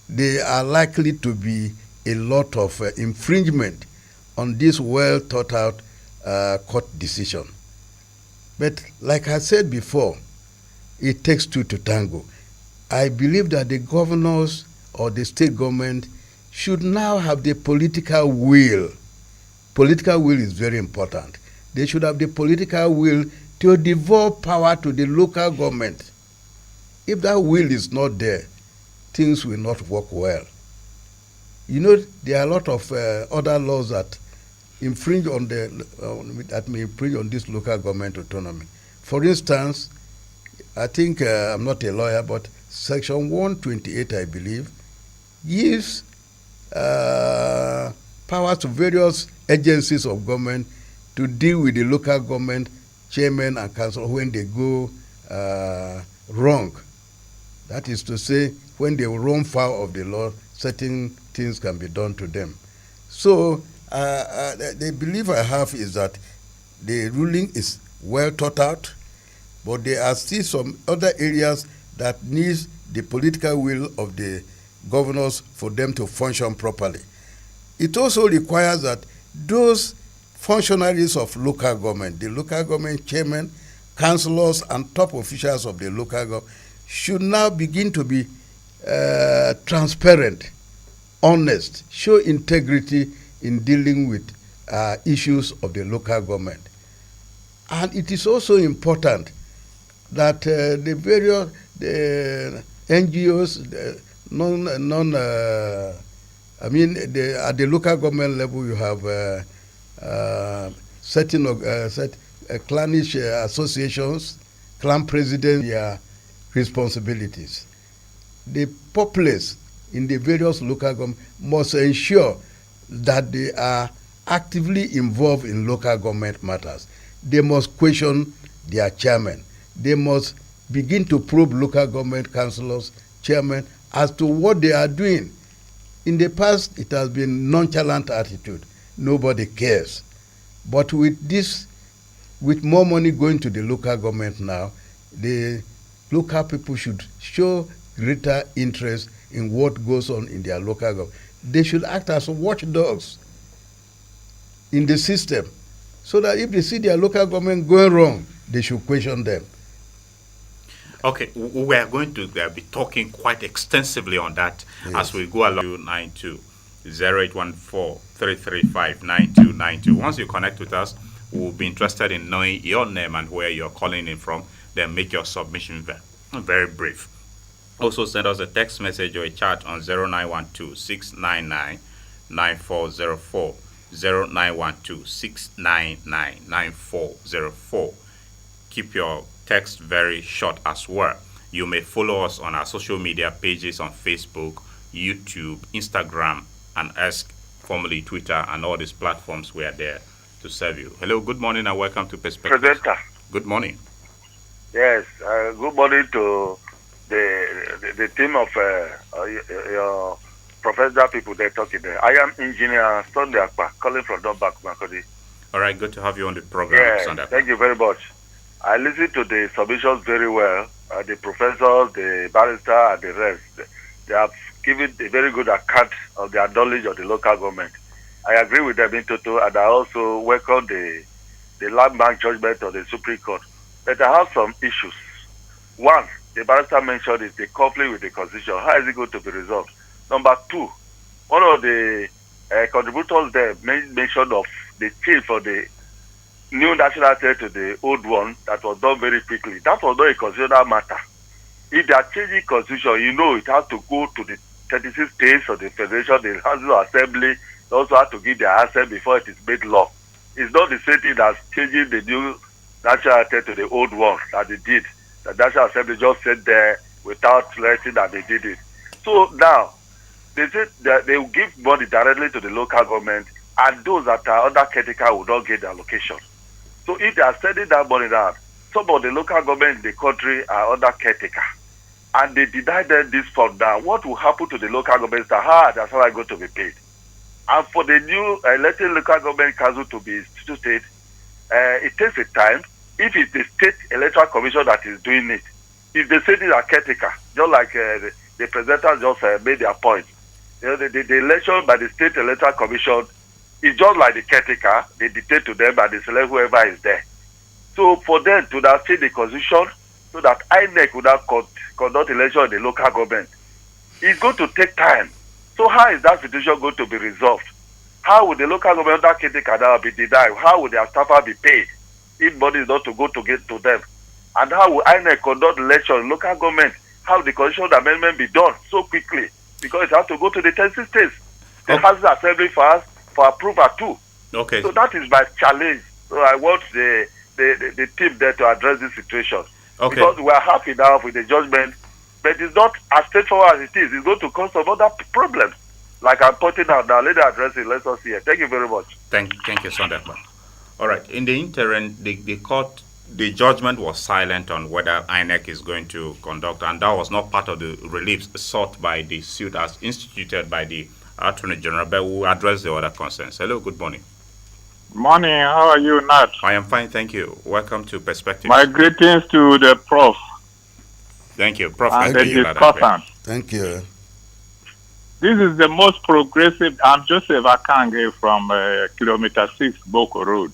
there are likely to be a lot of infringement on this well thought out court decision. But like I said before, it takes two to tango. I believe that the governors or the state government should now have the political will. Political will is very important. They should have the political will to devolve power to the local government. If that will is not there, things will not work well. You know, there are a lot of other laws that infringe on that may infringe on this local government autonomy. For instance, I think I'm not a lawyer, but Section 128, I believe, gives powers to various agencies of government to deal with the local government chairman and council when they go wrong. That is to say, when they run foul of the law, certain things can be done to them. So the belief I have is that the ruling is well thought out, but there are still some other areas that needs the political will of the governors for them to function properly. It also requires that those functionaries of local government, the local government chairman, councillors, and top officials of the local government should now begin to be transparent, honest, show integrity in dealing with issues of the local government. And it is also important that the various NGOs, at the local government level, you have certain clannish associations, clan presidents, their responsibilities. The populace in the various local government must ensure that they are actively involved in local government matters. They must question their chairman. They must begin to probe local government councillors, chairmen, as to what they are doing. In the past, it has been nonchalant attitude. Nobody cares. But with this, with more money going to the local government now, the local people should show greater interest in what goes on in their local government. They should act as watchdogs in the system, so that if they see their local government going wrong, they should question them. Okay, we are going to be talking quite extensively on that as we go along. 92 0814 335 9292. Once you connect with us, we'll be interested in knowing your name and where you're calling in from. Then make your submission very brief. Also, send us a text message or a chat on 0912 699 9404. 0912 699 9404. Keep your text very short as well. You may follow us on our social media pages on Facebook, YouTube, Instagram, and X, formerly Twitter, and all these platforms. We are there to serve you. Hello, good morning, and welcome to Perspective. Presenter. Good morning. Yes, good morning to the team of your professional people they're talking there. I am Engineer Sunday Akbar, calling from Donbak, Makodi. All right, good to have you on the program, Yeah, Sunday. thank you very much. I listened to the submissions very well. The professors, the barrister, and the rest, they have given a very good account of their knowledge of the local government. I agree with them in total, and I also welcome the landmark judgment of the Supreme Court. But I have some issues. One, the barrister mentioned is the conflict with the Constitution. How is it going to be resolved? Number two, one of the contributors there mentioned of the change for the new national anthem to the old one that was done very quickly. That was not a constitutional matter. If they are changing constitution, you know it has to go to the 36 states of the federation, the House of Assembly. They also have to give their assent before it is made law. It's not the same thing as changing the new national anthem to the old one that they did. The National Assembly just said there without letting that they did it. So now, they said that they will give money directly to the local government and those that are under caretaker will not get the allocation. So if they are sending that money down, some of the local government in the country are under caretaker, and they deny them this fund now, what will happen to the local governments that their salary going to be paid? And for the new elected local government council to be instituted, it takes a time. If it's the state electoral commission that is doing it, if they say these are caretaker, just like the presenter just made their point, the election by the state electoral commission is just like the caretaker. They dictate to them and they select whoever is there. So for them to now change the constitution so that INEC would have conduct election in the local government, it's going to take time. So how is that situation going to be resolved? How would the local government under caretaker now be denied? How would their staffer be paid if money is not to go to get to them? And how will INEC conduct election in local government? How will the constitutional amendment be done so quickly? Because it has to go to the 10 states. The House Assembly for approval too. Okay. So that is my challenge. So I want the team there to address this situation. Okay. Because we are happy now with the judgment, but it's not as straightforward as it is. It's going to cause some other problems. Like I'm pointing out now, let us address it. Let us hear. Thank you very much. Thank you, Sunday. All right. In the interim, the judgment was silent on whether INEC is going to conduct, and that was not part of the relief sought by the suit as instituted by the Attorney General, but we'll address the other concerns. Hello, good morning. Morning, how are you, Nat? I am fine, thank you. Welcome to Perspective. My greetings to the Prof. Thank you, Prof. And the Discussants. Thank you. This is the most progressive. I'm Joseph Akange from Kilometer 6 Boko Road.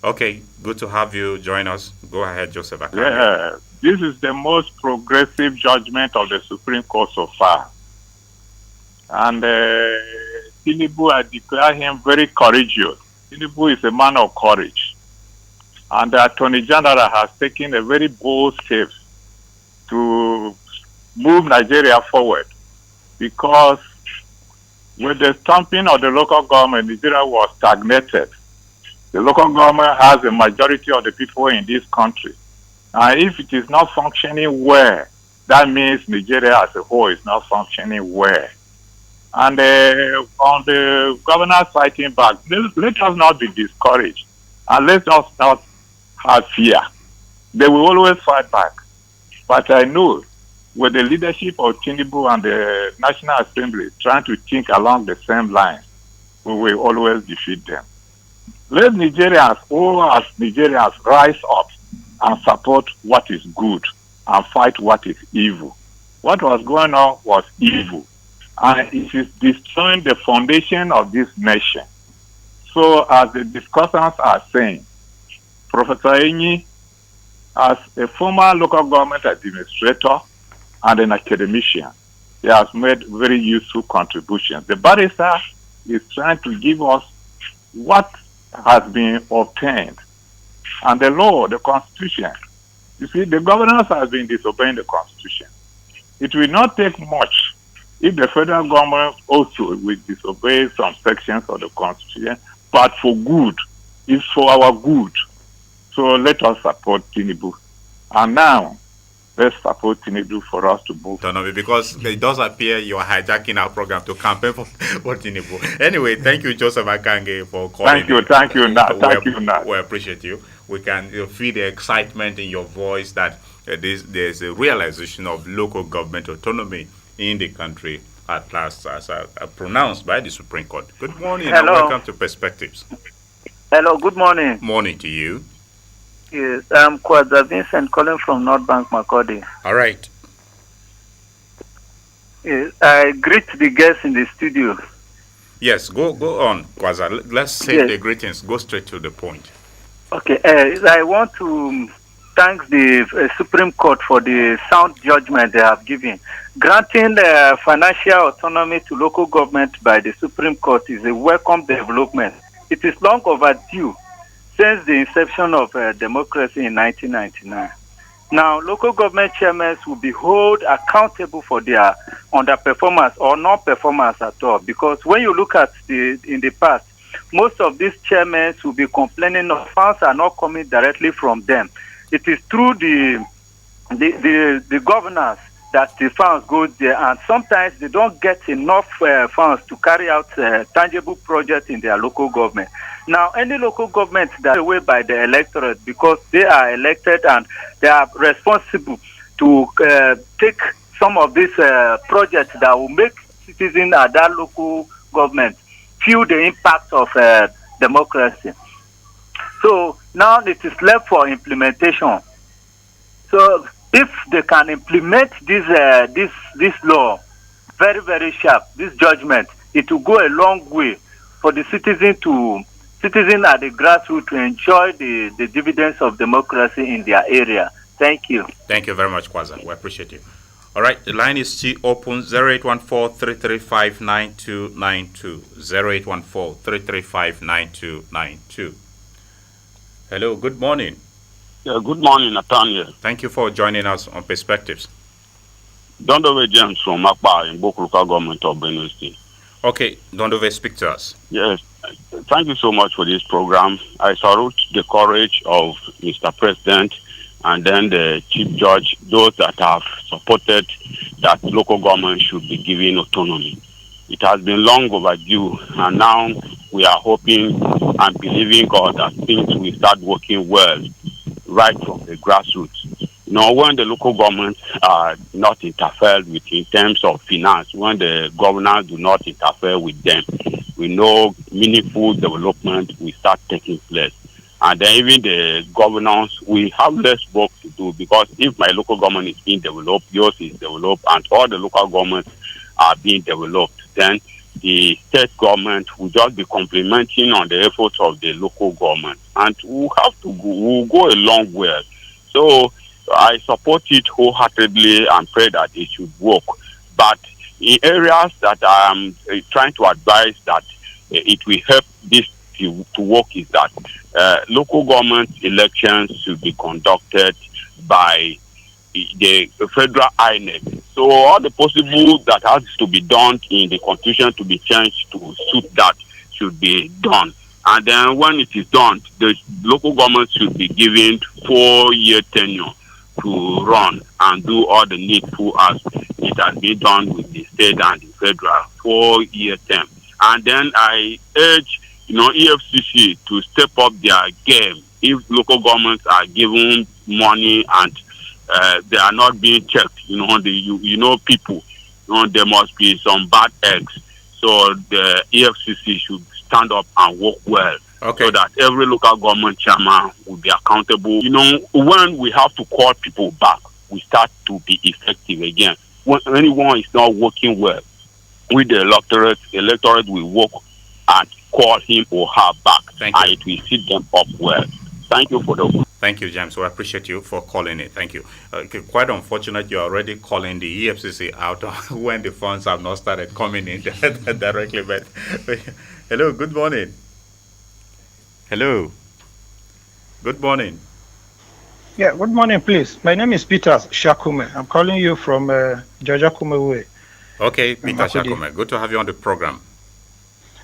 Okay, good to have you join us. Go ahead, Joseph Akange. Yeah, this is the most progressive judgment of the Supreme Court so far. And Tinubu, I declare him very courageous. Tinubu is a man of courage. And the Attorney General has taken a very bold step to move Nigeria forward. Because with the stomping of the local government, Nigeria was stagnated. The local government has a majority of the people in this country. And if it is not functioning well, that means Nigeria as a whole is not functioning well. And on the governors fighting back, let us not be discouraged. And let us not have fear. They will always fight back. But I know with the leadership of Tinubu and the National Assembly trying to think along the same lines, we will always defeat them. Let Nigerians, all as Nigerians, rise up and support what is good and fight what is evil. What was going on was evil. And it is destroying the foundation of this nation. So as the discussants are saying, Professor Enyi, as a former local government administrator and an academician, he has made very useful contributions. The barrister is trying to give us what has been obtained. And the law, the Constitution, you see, the governors have been disobeying the Constitution. It will not take much if the federal government also will disobey some sections of the Constitution, but for good, it's for our good. So let us support Tinubu. And now, let's support Tinubu for us to move. Autonomy, because it does appear you are hijacking our program to campaign for Tinubu. Anyway, thank you, Joseph Akange, for calling. Thank you, Nat. We appreciate you. We can feel the excitement in your voice that there's a realization of local government autonomy in the country at last, as pronounced by the Supreme Court. Good morning. Hello. And welcome to Perspectives. Hello, good morning. Morning to you. Yes, I'm Kwaza Vincent calling from North Bank, Makurdi. All right. Yes, I greet the guests in the studio. Yes, go on, Kwaza. Let's say the greetings. Go straight to the point. Okay, I want to thank the Supreme Court for the sound judgment they have given. Granting financial autonomy to local government by the Supreme Court is a welcome development. It is long overdue since the inception of democracy in 1999. Now, local government chairmen will be held accountable for their underperformance or non-performance at all. Because when you look at in the past, most of these chairmen will be complaining of funds are not coming directly from them. It is through the governors that the funds go there, and sometimes they don't get enough funds to carry out tangible projects in their local government. Now, any local government that is away by the electorate, because they are elected and they are responsible to take some of these projects that will make citizens at that local government feel the impact of democracy. So now it is left for implementation. So if they can implement this law very, very sharp, this judgment, it will go a long way for the citizen at the grassroots to enjoy the dividends of democracy in their area. Thank you. Thank you very much, Kwaza. We appreciate you. All right, the line is still open, 0814-335-9292, 0814-335-9292. Hello, good morning. Yeah, good morning, Nathaniel. Thank you for joining us on Perspectives. Dondove James from Akor in Bok Local Government of Benue State. Okay, Dondove, speak to us. Yes, thank you so much for this program. I salute the courage of Mr. President and then the Chief Judge, those that have supported that local government should be given autonomy. It has been long overdue, and now we are hoping and believing God that things will start working well right from the grassroots. You know, when the local governments are not interfered with in terms of finance, when the governors do not interfere with them, we know meaningful development will start taking place. And then even the governors, we have less work to do, because if my local government is being developed, yours is developed, and all the local governments are being developed, then the state government will just be complementing on the efforts of the local government. And we'll go a long way. So I support it wholeheartedly and pray that it should work. But in areas that I am trying to advise that it will help this to work is that local government elections should be conducted by the federal INEC. So all the possible that has to be done in the constitution to be changed to suit that should be done. And then when it is done, the local government should be given 4-year tenure to run and do all the needful as it has been done with the state and the federal 4-year term. And then I urge, EFCC to step up their game. If local governments are given money and they are not being checked, people, there must be some bad eggs. So the EFCC should stand up and work well, so that every local government chairman will be accountable. When we have to call people back, we start to be effective again. When anyone is not working well, with the electorate will work and call him or her back, and it will set them up well. Thank you for the. Thank you, James. We appreciate you for calling it. Thank you. Quite unfortunate you're already calling the EFCC out when the funds have not started coming in directly. But hello, good morning. Hello. Good morning. Yeah, good morning, please. My name is Peter Shakume. I'm calling you from Georgia Kumewe. Okay, Peter Shakume. Good to have you on the program.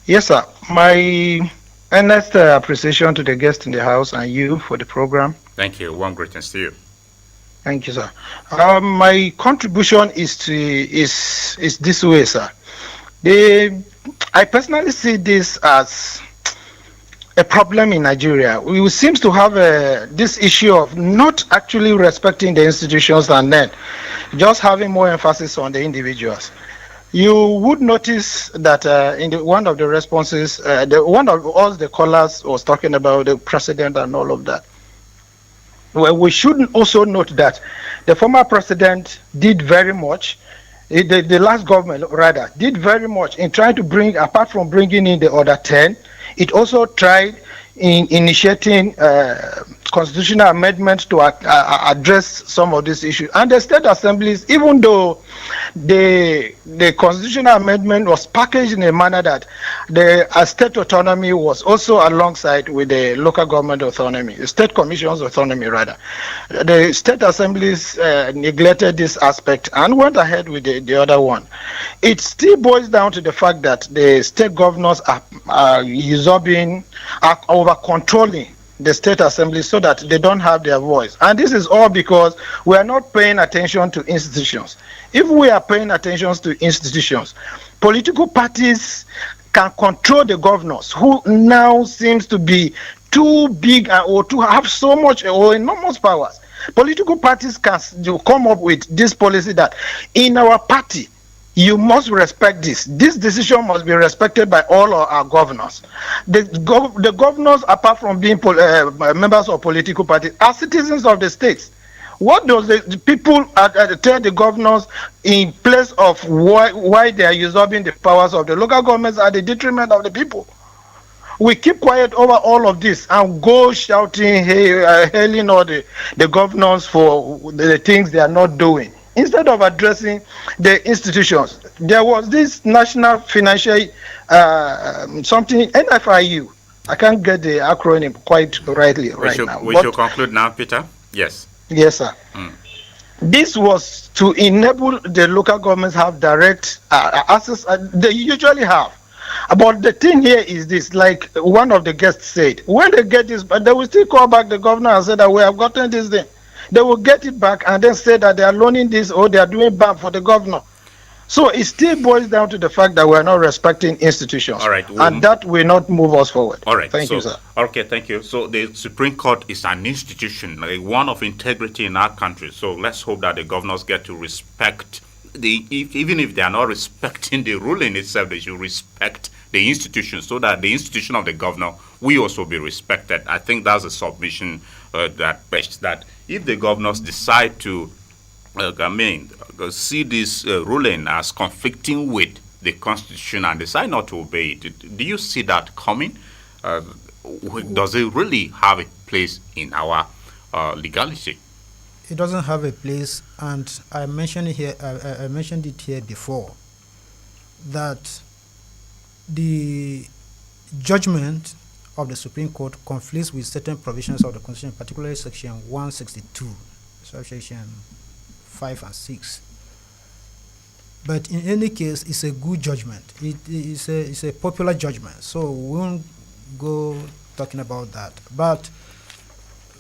Yes, sir. My earnest appreciation to the guest in the house and you for the program. Thank you. Warm greetings to you. Thank you, sir. My contribution is this way, sir. I personally see this as a problem in Nigeria. We seem to have this issue of not actually respecting the institutions and then just having more emphasis on the individuals. You would notice that in one of the responses, one of all the callers was talking about the president and all of that. Well, we should also note that the former president did very much, the last government rather, did very much in trying to bring, apart from bringing in the other 10, it also tried in initiating constitutional amendments to address some of these issues. And the state assemblies, even though the constitutional amendment was packaged in a manner that the state autonomy was also alongside with the local government autonomy, the state commission's autonomy rather, the state assemblies neglected this aspect and went ahead with the other one. It still boils down to the fact that the state governors are usurping, are over controlling the state assembly so that they don't have their voice. And this is all because we are not paying attention to institutions. If we are paying attention to institutions, political parties can control the governors, who now seems to be too big or to have so much or enormous powers. Political parties can come up with this policy that in our party, you must respect this. This decision must be respected by all our governors. The governors, apart from being members of political parties, are citizens of the states. What does the people tell the governors in place of why they are usurping the powers of the local governments at the detriment of the people? We keep quiet over all of this and go shouting, hailing all the governors for the things they are not doing, instead of addressing the institutions. There was this national financial something, NFIU. I can't get the acronym quite rightly now. We should conclude now, Peter. Yes. Yes, sir. This was to enable the local governments have direct access. They usually have. But the thing here is this, like one of the guests said, when they get this, but they will still call back the governor and say that we have gotten this thing. They will get it back and then say that they are loaning this or they are doing bad for the governor. So it still boils down to the fact that we are not respecting institutions. All right. And that will not move us forward. All right. Thank you, sir. Okay, thank you. So the Supreme Court is an institution, like one of integrity in our country. So let's hope that the governors get to respect even if they are not respecting the ruling itself, they should respect the institution, so that the institution of the governor will also be respected. I think that's a submission that if the governors decide to see this ruling as conflicting with the constitution and decide not to obey it, do you see that coming? Does it really have a place in our legality? It doesn't have a place, and I mentioned it here. I mentioned it here before that the judgment of the Supreme Court conflicts with certain provisions of the Constitution, particularly Section 162, Section 5 and 6. But in any case, it's a good judgment. It's a popular judgment, so we won't go talking about that. But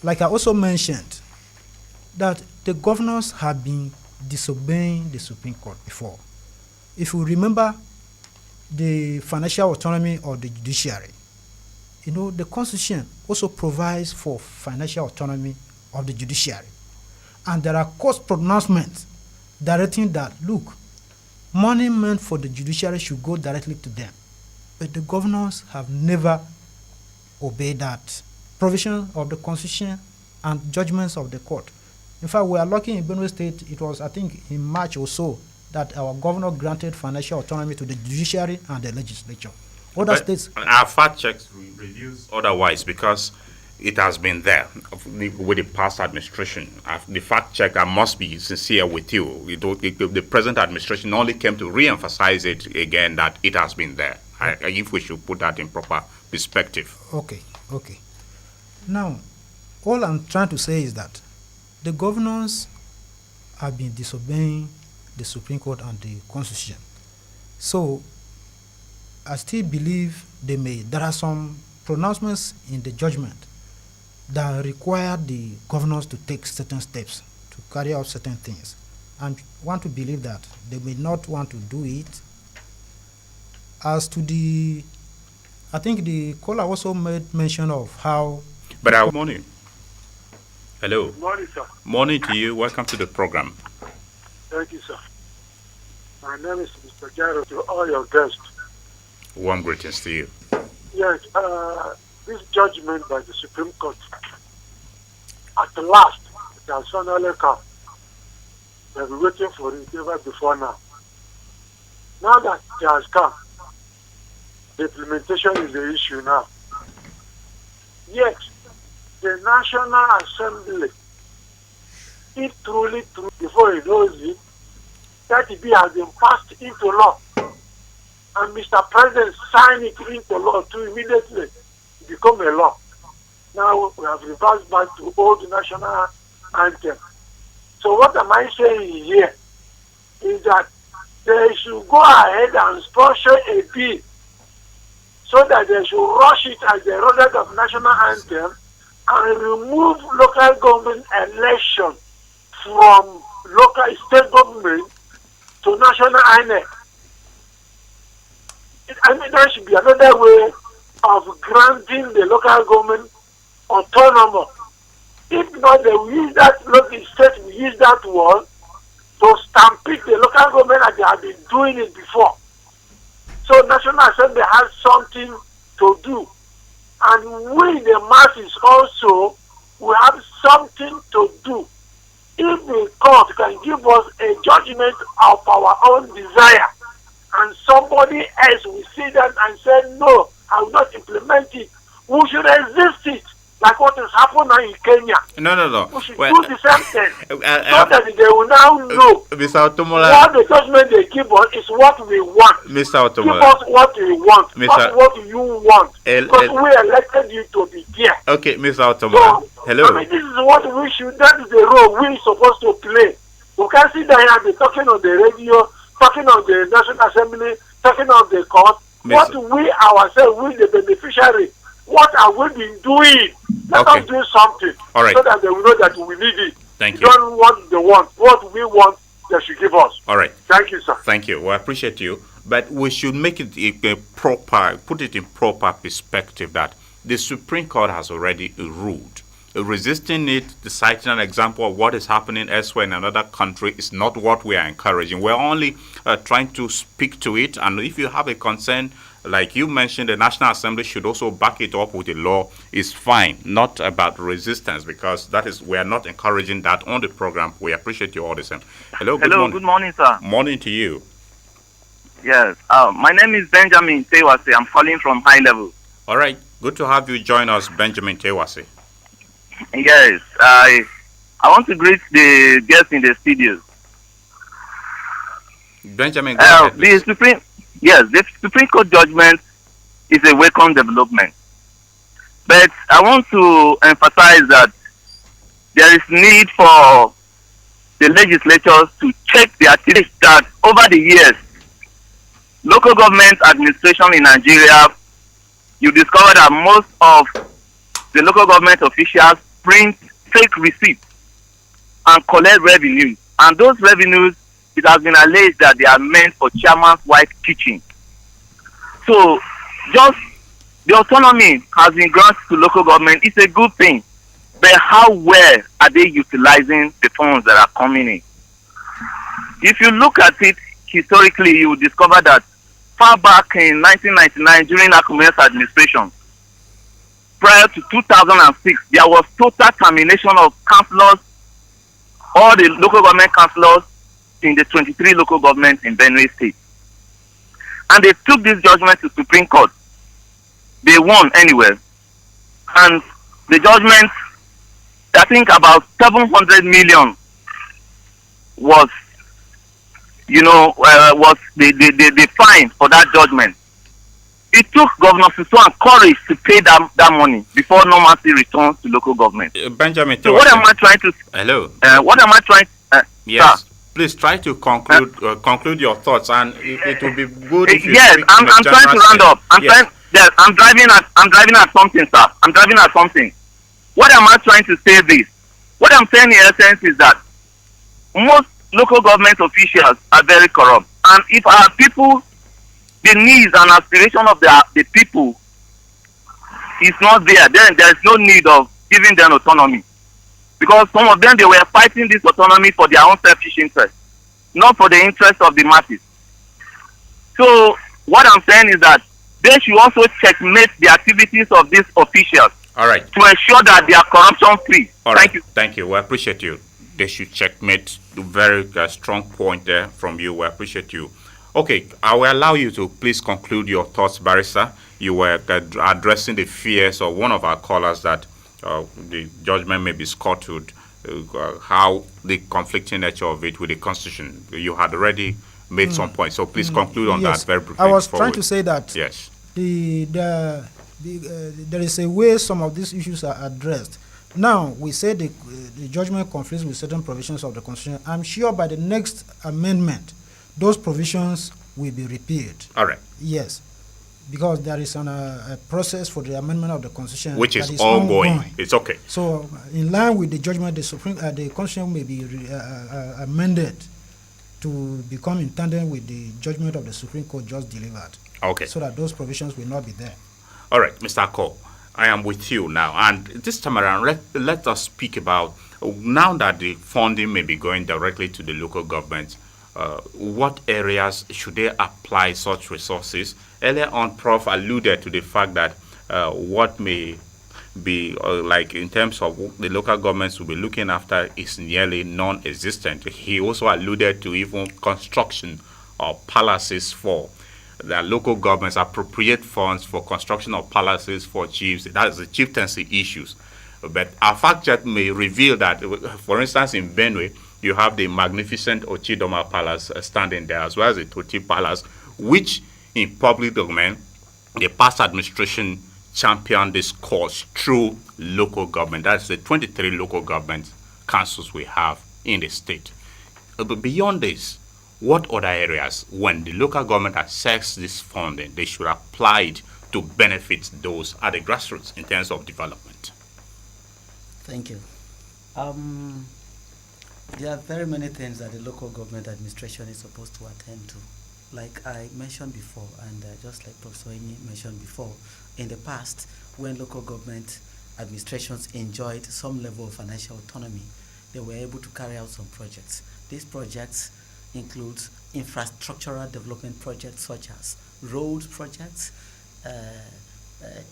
like I also mentioned, that the governors have been disobeying the Supreme Court before. If you remember the financial autonomy of the judiciary, the Constitution also provides for financial autonomy of the judiciary. And there are court pronouncements directing that, look, money meant for the judiciary should go directly to them. But the governors have never obeyed that provision of the Constitution and judgments of the court. In fact, we are lucky in Benue State. It was, I think, in March or so that our governor granted financial autonomy to the judiciary and the legislature. Other states. Our fact checks reveals otherwise, because it has been there with the past administration. The fact check, I must be sincere with you. The present administration only came to re-emphasize it again that it has been there. If we should put that in proper perspective. Okay. Now, all I'm trying to say is that the governors have been disobeying the Supreme Court and the Constitution. So I still believe there are some pronouncements in the judgment that require the governors to take certain steps to carry out certain things. And want to believe that they may not want to do it. As to I think the caller also made mention of how... But good morning. Hello. Good morning, sir. Morning to you. Welcome to the program. Thank you, sir. My name is Mr. Gyro, to all your guests. Warm greetings to you. Yes, this judgment by the Supreme Court, at last, it has finally come. They've been waiting for it ever before now. Now that it has come, the implementation is the issue now. Yet, the National Assembly, if truly true, before it knows it, that it has been passed into law. And Mr. President signed it into law to immediately become a law. Now we have reversed back to old national anthem. So what am I saying here is that they should go ahead and sponsor a bill so that they should rush it as the order of national anthem and remove local government election from local state government to national INEC. I mean, there should be another way of granting the local government autonomy. If not, they will use that local state will use that one to stampede the local government as they have been doing it before. So National Assembly has something to do. And we, the masses, also will have something to do. If the court can give us a judgment of our own desire, and somebody else will see that and say, no, I will not implement it, we should resist it, like what is happening in Kenya. No. We should do the same thing, so that they will now know Mr. Otomola, what the judgment they give us is what we want. Mr. Give Otomola. us what we want, not what you want, because we elected you to be there. Okay, Mr. Otomola. So, Hello. I mean, this is what we should, that is the role we're supposed to play. We can't sit down and be talking on the radio, talking on the National Assembly, talking on the court. What we ourselves, we the beneficiary, what are we been doing? Let us do something. All right. So that they will know that we need it. Thank We you. don't want the want. What we want, they should give us. All right. Thank you, sir. Thank you. We appreciate you. But we should make it a proper, put it in proper perspective that the Supreme Court has already ruled. Resisting it, citing an example of what is happening elsewhere in another country is not what we are encouraging. We're only trying to speak to it. And if you have a concern, like you mentioned, the National Assembly should also back it up with a law, is fine, not about resistance, because that is, we are not encouraging that on the program. We appreciate you all the same. Hello, Good morning, sir. Morning to you. Yes, my name is Benjamin Tewase. I'm calling from High Level. All right, good to have you join us, Benjamin Tewase. Yes, I want to greet the guests in the studio. Benjamin, go ahead, please. The Supreme Court judgment is a welcome development. But I want to emphasize that there is need for the legislators to check the activities that over the years, local government administration in Nigeria, you discover that most of the local government officials print fake receipts and collect revenue. And those revenues, it has been alleged that they are meant for chairman's wife kitchen. So, just the autonomy has been granted to local government. It's a good thing. But how well are they utilizing the funds that are coming in? If you look at it historically, you will discover that far back in 1999, during Akor's administration, prior to 2006, there was total termination of councillors, all the local government councillors in the 23 local governments in Benue State. And they took this judgment to Supreme Court. They won anyway. And the judgment, I think about 700 million was, was the fine for that judgment. It took Governor Susuan courage to pay that money before normalcy returns to local government. Benjamin, so what am I trying to? Hello. What am I trying? Yes. Sir? Please try to conclude your thoughts, and it will be good if you yes, speak I'm trying to round up. I'm driving at something, sir. I'm driving at something. What am I trying to say? What I'm saying in essence is that most local government officials are very corrupt, and if our people, the needs and aspiration of the people is not there, then there is no need of giving them autonomy. Because some of them, they were fighting this autonomy for their own selfish interest, not for the interest of the masses. So what I'm saying is that they should also checkmate the activities of these officials. All right. To ensure that they are corruption free. Thank you. Thank you. We appreciate you. They should checkmate. Very strong point there from you. We appreciate you. Okay, I will allow you to please conclude your thoughts, Barrister. You were addressing the fears of one of our callers that the judgment may be scuttled, how the conflicting nature of it with the Constitution. You had already made some points, so please conclude on that very briefly. I was trying to say that yes, there is a way some of these issues are addressed. Now, we say the judgment conflicts with certain provisions of the Constitution. I'm sure by the next amendment, those provisions will be repealed. All right. Yes. because there is a process for the amendment of the Constitution which that is ongoing. ongoing. It's okay. So, in line with the judgment, the Constitution may be amended to become in tandem with the judgment of the Supreme Court just delivered. Okay. So that those provisions will not be there. All right, Mr. Akor, I am with you now. And this time around, let us speak about, now that the funding may be going directly to the local government, what areas should they apply such resources? Earlier on, Prof alluded to the fact that what may be like in terms of the local governments will be looking after is nearly non-existent. He also alluded to even construction of palaces for the local governments, appropriate funds for construction of palaces for chiefs. That is the chieftaincy issues. But our fact check may reveal that, for instance, in Benue, you have the magnificent Ochidoma Palace standing there, as well as the Toti Palace, which in public domain, the past administration championed this cause through local government. That's the 23 local government councils we have in the state. But beyond this, what other areas, when the local government accepts this funding, they should apply it to benefit those at the grassroots in terms of development? Thank you. There are very many things that the local government administration is supposed to attend to. Like I mentioned before, and just like Professor Enyi mentioned before, in the past, when local government administrations enjoyed some level of financial autonomy, they were able to carry out some projects. These projects include infrastructural development projects such as road projects.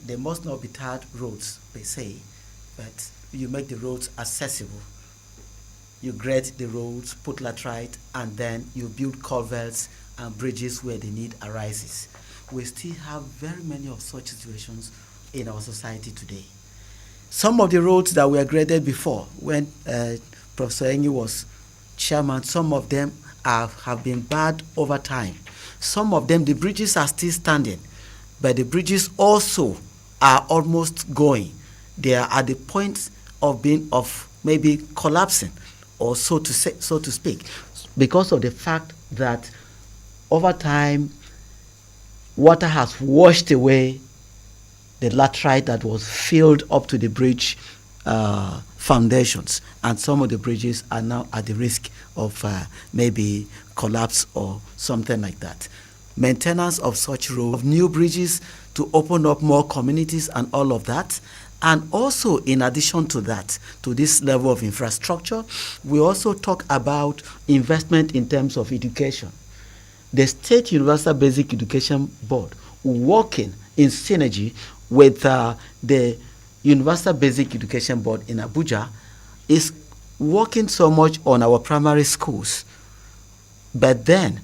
They must not be tarred roads, per se, but you make the roads accessible. You grade the roads, put laterite, and then you build culverts and bridges where the need arises. We still have very many of such situations in our society today. Some of the roads that were graded before, when Professor Enyi was chairman, some of them have been bad over time. Some of them, the bridges are still standing, but the bridges also are almost going. They are at the point of maybe collapsing, or so to speak, because of the fact that over time, water has washed away the laterite that was filled up to the bridge foundations, and some of the bridges are now at the risk of maybe collapse or something like that. Maintenance of such roads, of new bridges to open up more communities and all of that. And also, in addition to that, to this level of infrastructure, we also talk about investment in terms of education. The State Universal Basic Education Board, working in synergy with the Universal Basic Education Board in Abuja, is working so much on our primary schools. But then,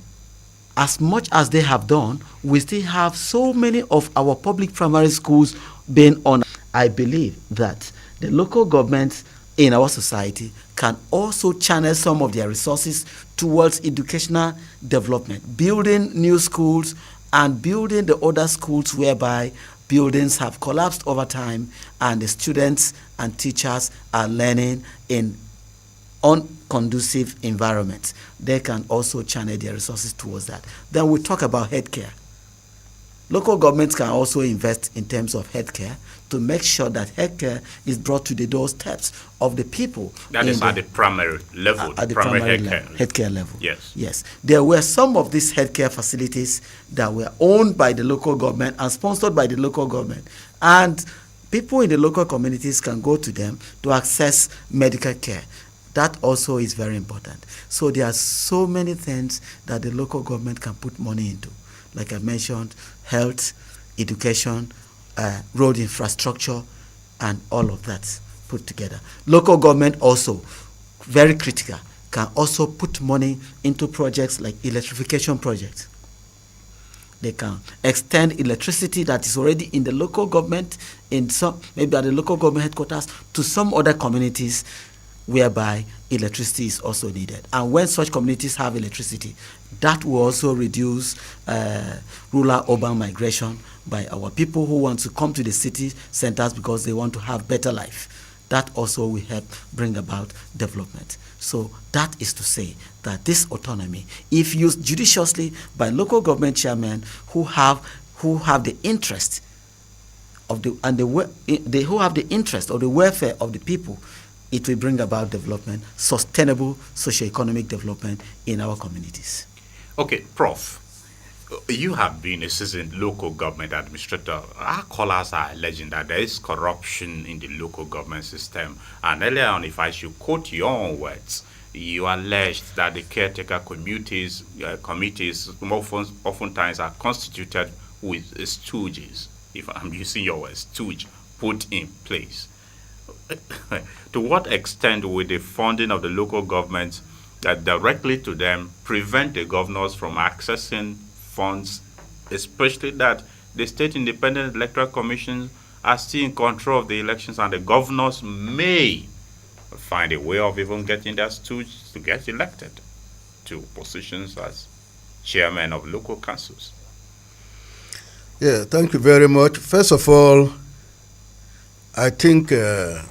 as much as they have done, we still have so many of our public primary schools being on. I believe that the local governments in our society can also channel some of their resources towards educational development, building new schools and building the other schools whereby buildings have collapsed over time and the students and teachers are learning in unconducive environments. They can also channel their resources towards that. Then we talk about healthcare. Local governments can also invest in terms of healthcare to make sure that healthcare is brought to the doorsteps of the people. That is at the primary level, at the primary healthcare level. Yes. Yes. There were some of these healthcare facilities that were owned by the local government and sponsored by the local government. And people in the local communities can go to them to access medical care. That also is very important. So there are so many things that the local government can put money into. Like I mentioned, health, education, road infrastructure, and all of that put together. Local government also, very critical, can also put money into projects like electrification projects. They can extend electricity that is already in the local government, in some, maybe at the local government headquarters, to some other communities whereby electricity is also needed. And when such communities have electricity, that will also reduce rural-urban migration by our people who want to come to the city centers because they want to have better life. That also will help bring about development. So that is to say that this autonomy, if used judiciously by local government chairmen who who have the interest of who have the interest of the welfare of the people, it will bring about development, sustainable socio-economic development in our communities. Okay, Prof, you have been a seasoned local government administrator. Our callers are alleging that there is corruption in the local government system. And earlier on, if I should quote your own words, you alleged that the caretaker committees oftentimes are constituted with stooges, if I'm using your word, stooge, put in place. To what extent will the funding of the local governments directly to them prevent the governors from accessing funds, especially that the state independent electoral commissions are still in control of the elections, and the governors may find a way of even getting their stooges to get elected to positions as chairman of local councils? Yeah, thank you very much. First of all, I think the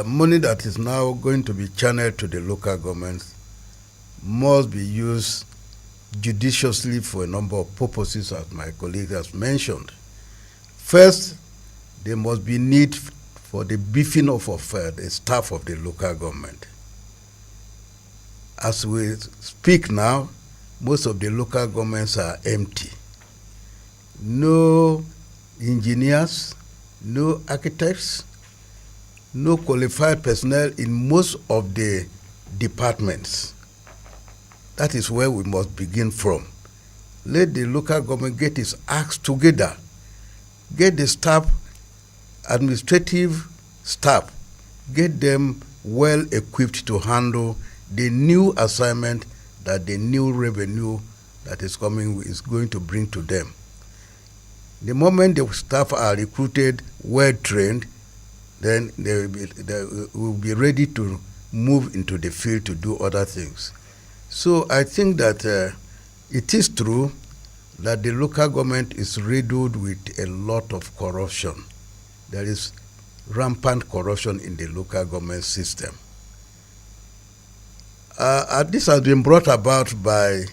money that is now going to be channeled to the local governments must be used judiciously for a number of purposes, as my colleague has mentioned. First, there must be need for the beefing up of the staff of the local government. As we speak now, most of the local governments are empty. No engineers, no architects, no qualified personnel in most of the departments. That is where we must begin from. Let the local government get its acts together, get the staff, administrative staff, get them well equipped to handle the new assignment that the new revenue that is coming is going to bring to them. The moment the staff are recruited, well trained, then they will be ready to move into the field to do other things. So I think that it is true that the local government is riddled with a lot of corruption. There is rampant corruption in the local government system. This has been brought about by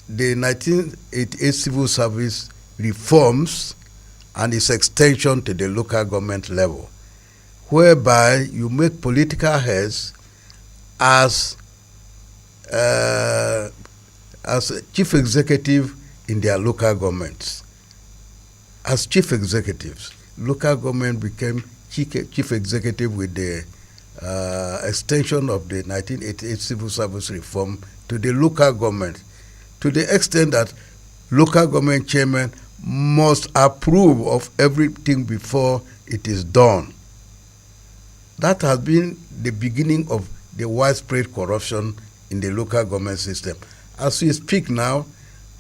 the 1988 civil service reforms and its extension to the local government level, whereby you make political heads as chief executive in their local governments. As chief executives, local government became chief executive with the extension of the 1988 civil service reform to the local government, to the extent that local government chairman must approve of everything before it is done. That has been the beginning of the widespread corruption in the local government system. As we speak now,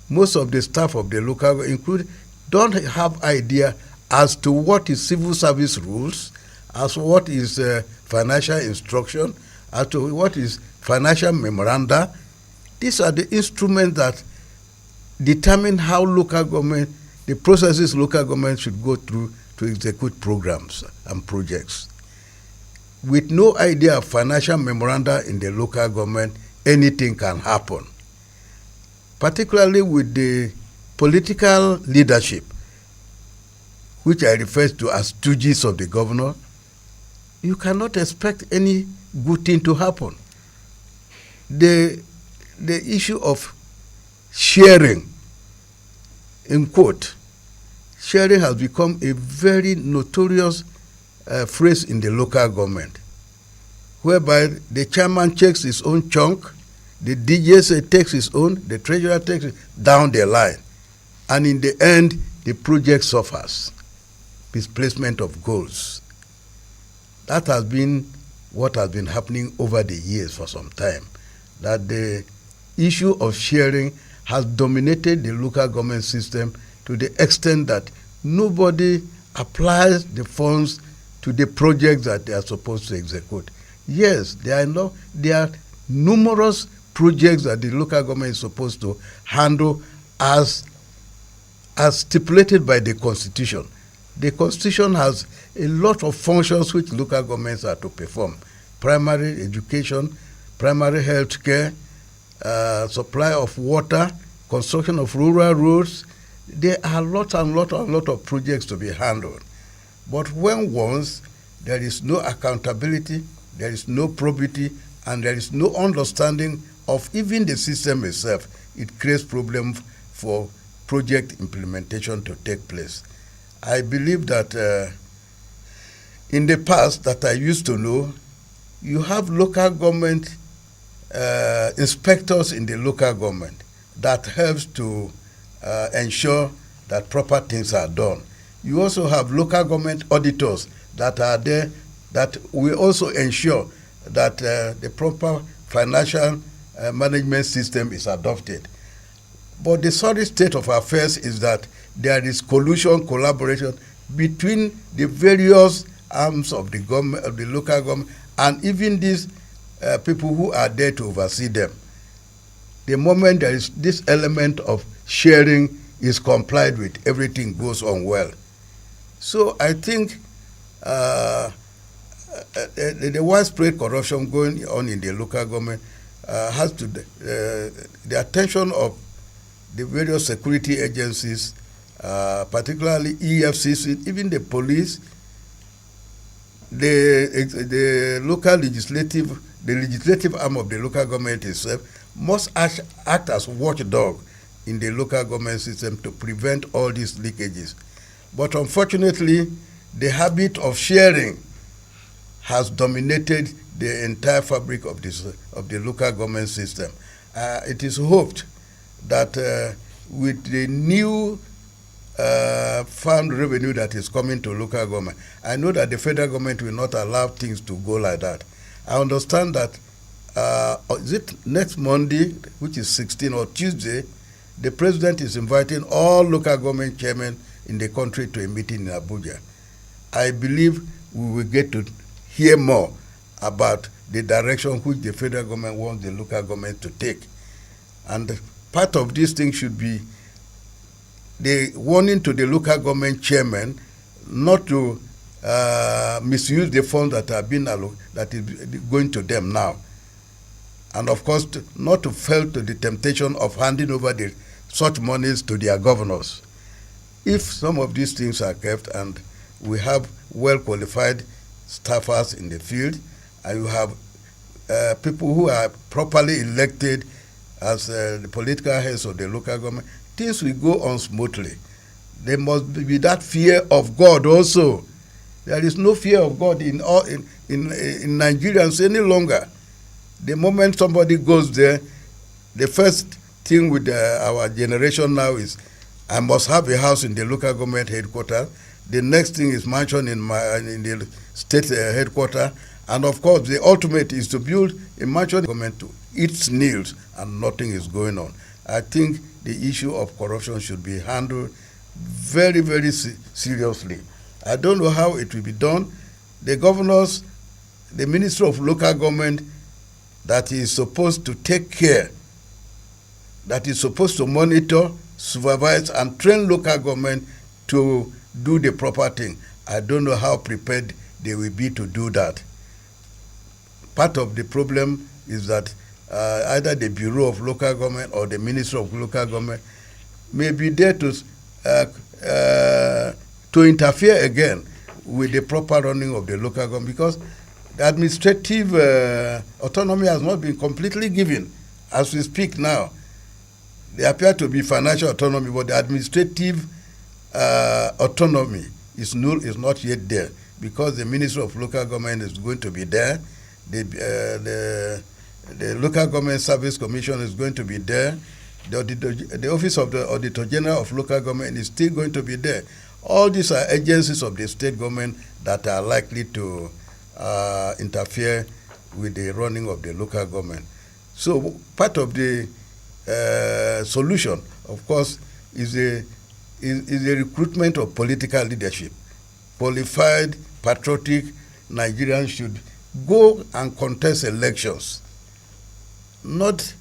most of the staff of the local government don't have idea as to what is civil service rules, as to what is financial instruction, as to what is financial memoranda. These are the instruments that determine how local government, the processes local government should go through to execute programs and projects. With no idea of financial memoranda in the local government, anything can happen. Particularly with the political leadership, which I refer to as stooges of the governor, you cannot expect any good thing to happen. The issue of sharing, in quote, sharing has become a very notorious phrase in the local government, whereby the chairman takes his own chunk, the DGSA takes his own, the treasurer takes it down the line, and in the end, the project suffers misplacement of goals. That has been what has been happening over the years for some time, that the issue of sharing has dominated the local government system to the extent that nobody applies the funds to the projects that they are supposed to execute. Yes, there are numerous projects that the local government is supposed to handle as stipulated by the Constitution. The Constitution has a lot of functions which local governments are to perform: primary education, primary health care, supply of water, construction of rural roads. There are a lot of projects to be handled. But when once there is no accountability, there is no probity, and there is no understanding of even the system itself, it creates problems for project implementation to take place. I believe that in the past that I used to know, you have local government inspectors in the local government that helps to ensure that proper things are done. You also have local government auditors that are there that will also ensure that the proper financial management system is adopted. But the sorry state of affairs is that there is collusion, collaboration between the various arms of the government, of the local government, and even these people who are there to oversee them. The moment there is this element of sharing is complied with, everything goes on well. So I think the widespread corruption going on in the local government has to the attention of the various security agencies, particularly EFCC, even the police, the local legislative, the legislative arm of the local government itself must act as watchdog in the local government system to prevent all these leakages. But unfortunately, the habit of sharing has dominated the entire fabric of the local government system. It is hoped that with the new fund revenue that is coming to local government, I know that the federal government will not allow things to go like that. I understand that is it next Monday, which is 16, or Tuesday, the president is inviting all local government chairmen in the country to a meeting in Abuja. I believe we will get to hear more about the direction which the federal government wants the local government to take. And part of this thing should be the warning to the local government chairman not to misuse the funds that are being that is going to them now. And of course, not to fall to the temptation of handing over such monies to their governors. If some of these things are kept and we have well-qualified staffers in the field, and you have people who are properly elected as the political heads of the local government, things will go on smoothly. There must be that fear of God also. There is no fear of God in Nigerians any longer. The moment somebody goes there, the first thing with our generation now is, I must have a house in the local government headquarters. The next thing is mansion in the state headquarters. And of course, the ultimate is to build a mansion government to its needs, and nothing is going on. I think the issue of corruption should be handled very, very seriously. I don't know how it will be done. The governors, the Minister of Local Government, that is supposed to take care, that is supposed to monitor, supervise, and train local government to do the proper thing. I don't know how prepared they will be to do that. Part of the problem is that either the Bureau of Local Government or the Minister of Local Government may be there to interfere again with the proper running of the local government, because the administrative autonomy has not been completely given. As we speak now, there appear to be financial autonomy, but the administrative autonomy is not yet there, because the Minister of Local Government is going to be there, the Local Government Service Commission is going to be there, the Office of the Auditor General of Local Government is still going to be there. All these are agencies of the state government that are likely to interfere with the running of the local government. So part of the solution, of course, is the recruitment of political leadership. Qualified, patriotic Nigerians should go and contest elections. Not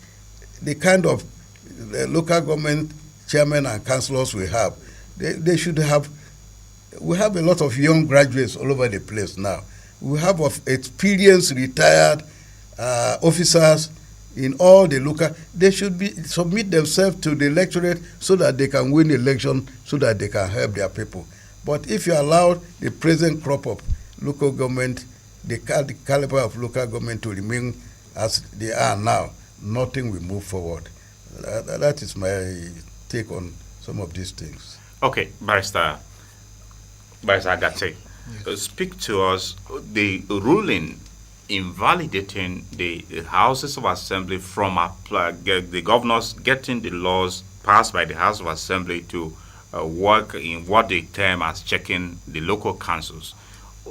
the kind of local government chairmen and councillors we have. They should have. We have a lot of young graduates all over the place now. We have of experienced retired officers in all the local, they should be submit themselves to the electorate so that they can win election, so that they can help their people. But if you allow the present crop of local government, the caliber of local government to remain as they are now, nothing will move forward. That is my take on some of these things. Okay, Barrister Agatse, speak to us the ruling invalidating the Houses of Assembly from the governors getting the laws passed by the House of Assembly to work in what they term as checking the local councils.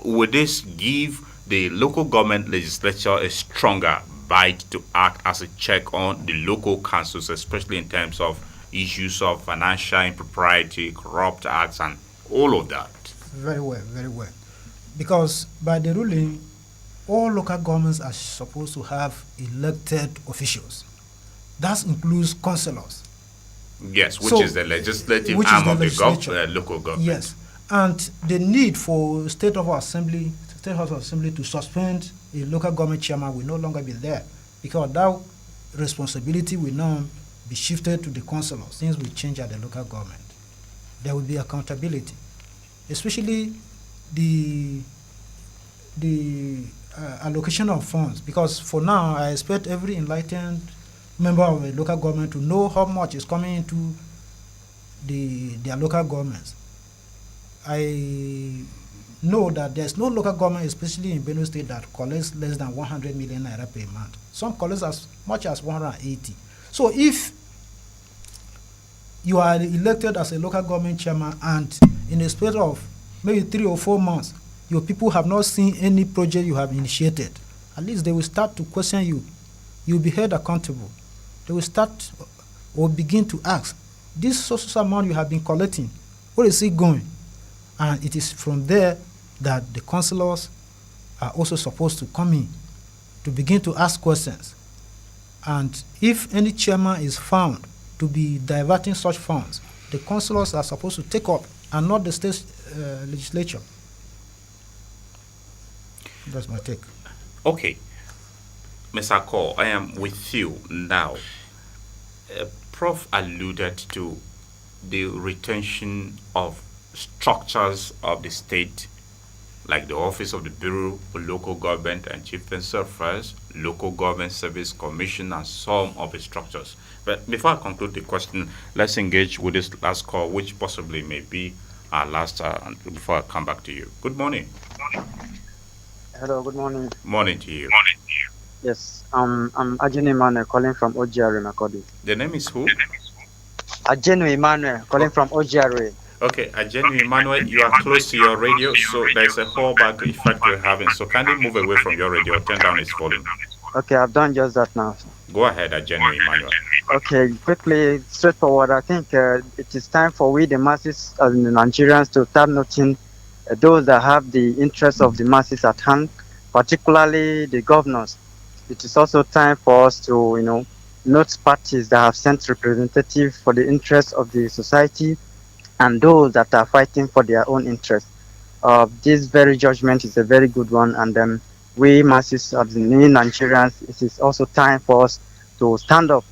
Would this give the local government legislature a stronger bite to act as a check on the local councils, especially in terms of issues of financial impropriety, corrupt acts, and all of that? Very well, very well. Because by the ruling, all local governments are supposed to have elected officials. That includes councillors. Yes, which is the legislative arm of the local government. Yes, and the need for State House of Assembly to suspend a local government chairman will no longer be there, because that responsibility will now be shifted to the councillors. Things will change at the local government. There will be accountability, especially the allocation of funds, because for now I expect every enlightened member of a local government to know how much is coming into their local governments. I know that there's no local government, especially in Benue State, that collects less than 100 million naira per month. Some collect as much as 180. So if you are elected as a local government chairman and in a space of maybe 3 or 4 months, your people have not seen any project you have initiated, at least they will start to question you. You'll be held accountable. They will start or begin to ask, this social amount you have been collecting, where is it going? And it is from there that the councillors are also supposed to come in to begin to ask questions. And if any chairman is found to be diverting such funds, the councillors are supposed to take up and not the state legislature. That's my take. Okay. Mr. Akor, I am with you now. Prof alluded to the retention of structures of the state, like the Office of the Bureau for Local Government and Chieftain Affairs, Local Government Service Commission, and some of the structures. But before I conclude the question, let's engage with this last call, which possibly may be our last before I come back to you. Good morning. Hello, good morning. Morning to you. Yes, I'm Ajenu Emmanuel calling from OGRA, Makodi. The name is who? Ajenu Emmanuel calling from OGRA. Okay, Ajenu Emmanuel, you are close to your radio, so there's a fallback effect we're having. So kindly move away from your radio, turn down its volume. Okay, I've done just that now. Go ahead, Ajenu Emmanuel. Okay, quickly, straightforward. I think it is time for we, the masses, as the Nigerians, to start noting those that have the interests of the masses at hand, particularly the governors. It is also time for us to, note parties that have sent representatives for the interests of the society and those that are fighting for their own interests. This very judgment is a very good one, and we masses of the new Nigerians, it is also time for us to stand up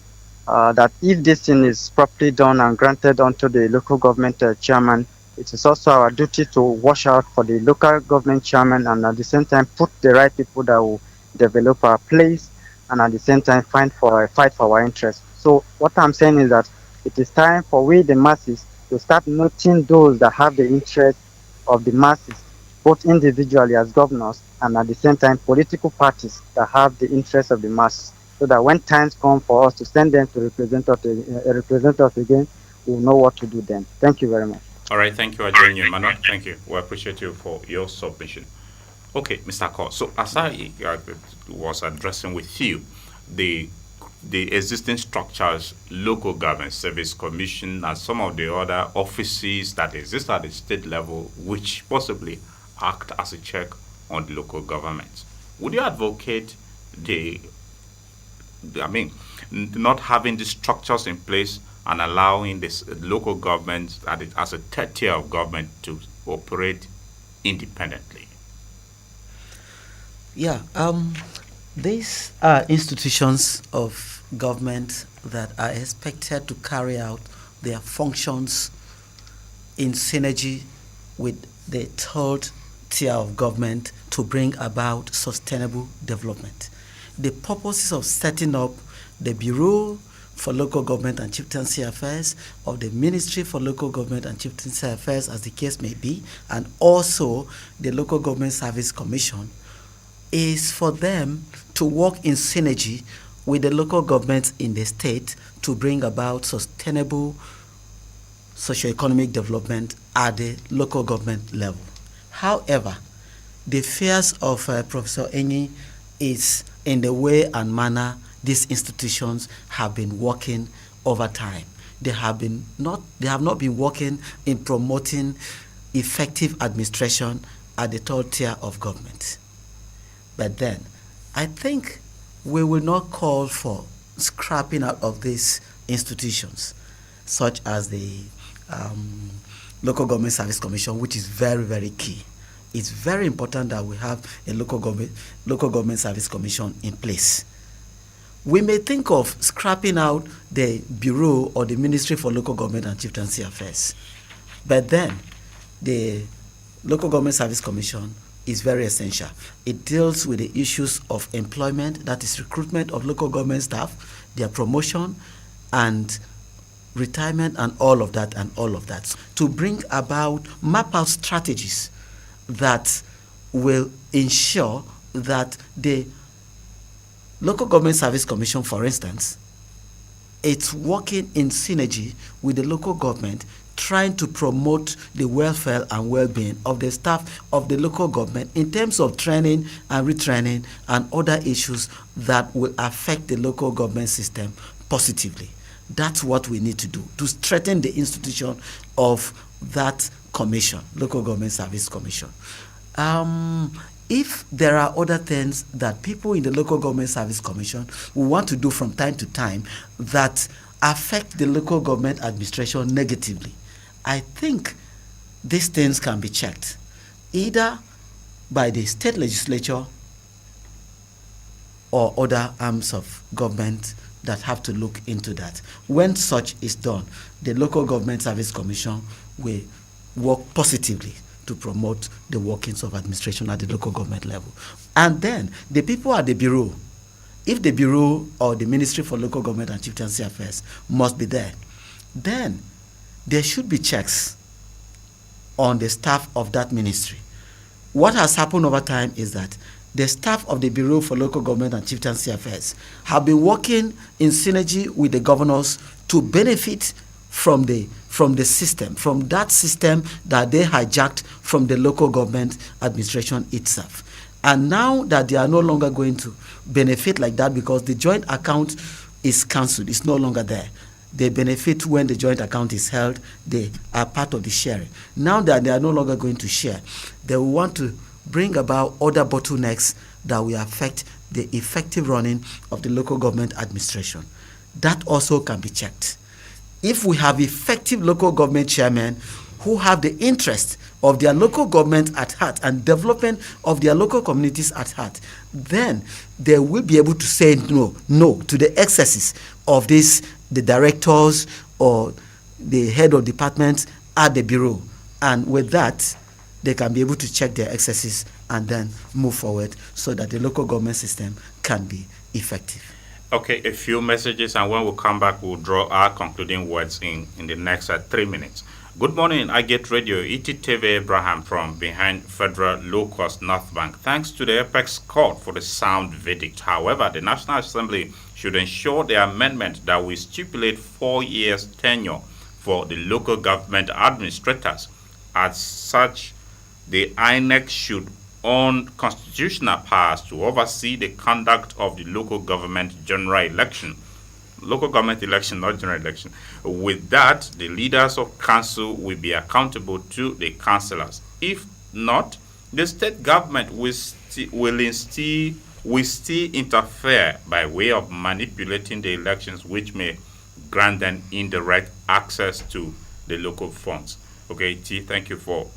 that if this thing is properly done and granted onto the local government chairman, it is also our duty to watch out for the local government chairman and at the same time put the right people that will develop our place and at the same time fight for our interests. So what I'm saying is that it is time for we, the masses, to start noting those that have the interest of the masses, both individually as governors and at the same time political parties that have the interest of the masses, so that when times come for us to send them to represent us again, we'll know what to do then. Thank you very much. All right, thank you, Ajenu Emmanuel. Thank you. We appreciate you for your submission. Okay, Mr. Akor, so as I was addressing with you, the existing structures, local government service commission, and some of the other offices that exist at the state level, which possibly act as a check on the local government. Would you advocate not having the structures in place and allowing this local government as a third tier of government to operate independently? Yeah, These are institutions of government that are expected to carry out their functions in synergy with the third tier of government to bring about sustainable development. The purposes of setting up the Bureau for Local Government and Chieftaincy Affairs, or the Ministry for Local Government and Chieftaincy Affairs, as the case may be, and also the Local Government Service Commission, is for them to work in synergy with the local governments in the state to bring about sustainable socioeconomic development at the local government level. However, the fears of Professor Enyi is in the way and manner these institutions have been working over time. They have not been working in promoting effective administration at the third tier of government. But then, I think we will not call for scrapping out of these institutions, such as the Local Government Service Commission, which is very, very key. It's very important that we have a local government service commission in place. We may think of scrapping out the Bureau or the Ministry for Local Government and Chieftaincy Affairs, but then the Local Government Service Commission is very essential. It deals with the issues of employment, that is recruitment of local government staff, their promotion and retirement, and all of that, to bring about, map out strategies that will ensure that the Local Government Service Commission, for instance, it's working in synergy with the local government, trying to promote the welfare and well-being of the staff of the local government in terms of training and retraining and other issues that will affect the local government system positively. That's what we need to do, to strengthen the institution of that commission, Local Government Service Commission. If there are other things that people in the Local Government Service Commission will want to do from time to time that affect the local government administration negatively, I think these things can be checked either by the state legislature or other arms of government that have to look into that. When such is done, the Local Government Service Commission will work positively to promote the workings of administration at the local government level. And then the people at the Bureau, if the Bureau or the Ministry for Local Government and Chieftaincy Affairs must be there, then there should be checks on the staff of that ministry. What has happened over time is that the staff of the Bureau for Local Government and Chieftaincy Affairs have been working in synergy with the governors to benefit from the system, from that system that they hijacked from the local government administration itself. And now that they are no longer going to benefit like that because the joint account is cancelled, it's no longer there. They benefit when the joint account is held, they are part of the sharing. Now that they are no longer going to share, they will want to bring about other bottlenecks that will affect the effective running of the local government administration. That also can be checked. If we have effective local government chairmen who have the interest of their local government at heart and development of their local communities at heart, then they will be able to say no to the excesses of the directors or the head of departments at the Bureau. And with that, they can be able to check their excesses and then move forward so that the local government system can be effective. Okay, a few messages, and when we come back, we'll draw our concluding words in the next 3 minutes. Good morning, Agatse Radio. ETTV Abraham from behind Federal Low Cost North Bank. Thanks to the Apex Court for the sound verdict. However, the National Assembly should ensure the amendment that will stipulate 4 years tenure for the local government administrators. As such, the INEC should own constitutional powers to oversee the conduct of the local government general election. Local government election, not general election. With that, the leaders of council will be accountable to the councillors. If not, the state government will still interfere by way of manipulating the elections, which may grant them indirect access to the local funds. Okay, T, thank you for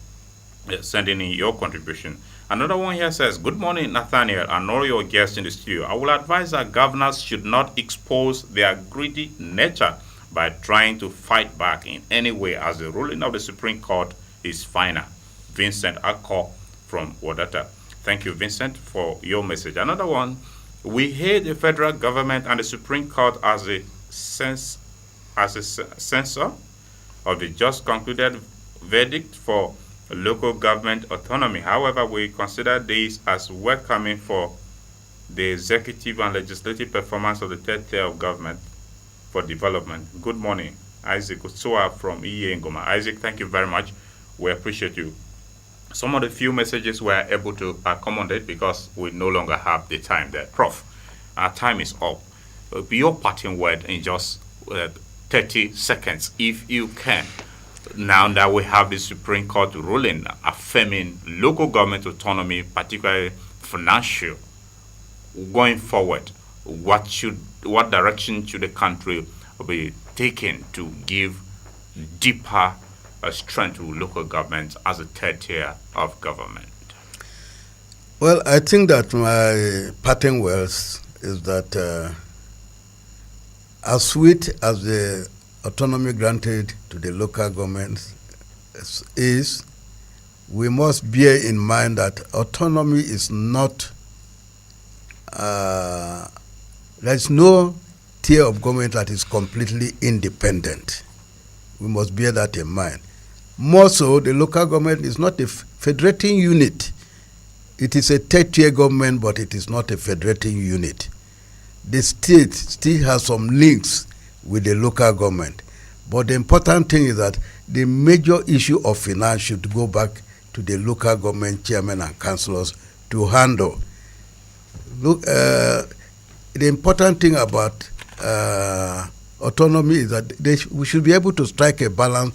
sending in your contribution. Another one here says, "Good morning, Nathaniel, and all your guests in the studio. I will advise that governors should not expose their greedy nature by trying to fight back in any way, as the ruling of the Supreme Court is final." Vincent Akor from Wadata. Thank you, Vincent, for your message. Another one, "We hail the federal government and the Supreme Court as a censor of the just concluded verdict for local government autonomy. However, we consider this as welcoming for the executive and legislative performance of the third tier of government for development." Good morning, Isaac Utsua from Enyi Ngoma. Isaac, thank you very much. We appreciate you. Some of the few messages we are able to accommodate because we no longer have the time there. Prof, our time is up. Your parting word in just 30 seconds, if you can. Now that we have the Supreme Court ruling affirming local government autonomy, particularly financial, going forward, what direction should the country be taken to give deeper strength to local governments as a third tier of government? Well, I think that my parting words is that as sweet as the autonomy granted to the local governments is, we must bear in mind that autonomy is not, there's no tier of government that is completely independent. We must bear that in mind. More so, the local government is not a federating unit. It is a third tier government, but it is not a federating unit. The state still has some links with the local government. But the important thing is that the major issue of finance should go back to the local government chairman and councillors to handle. Look, the important thing about autonomy is that we should be able to strike a balance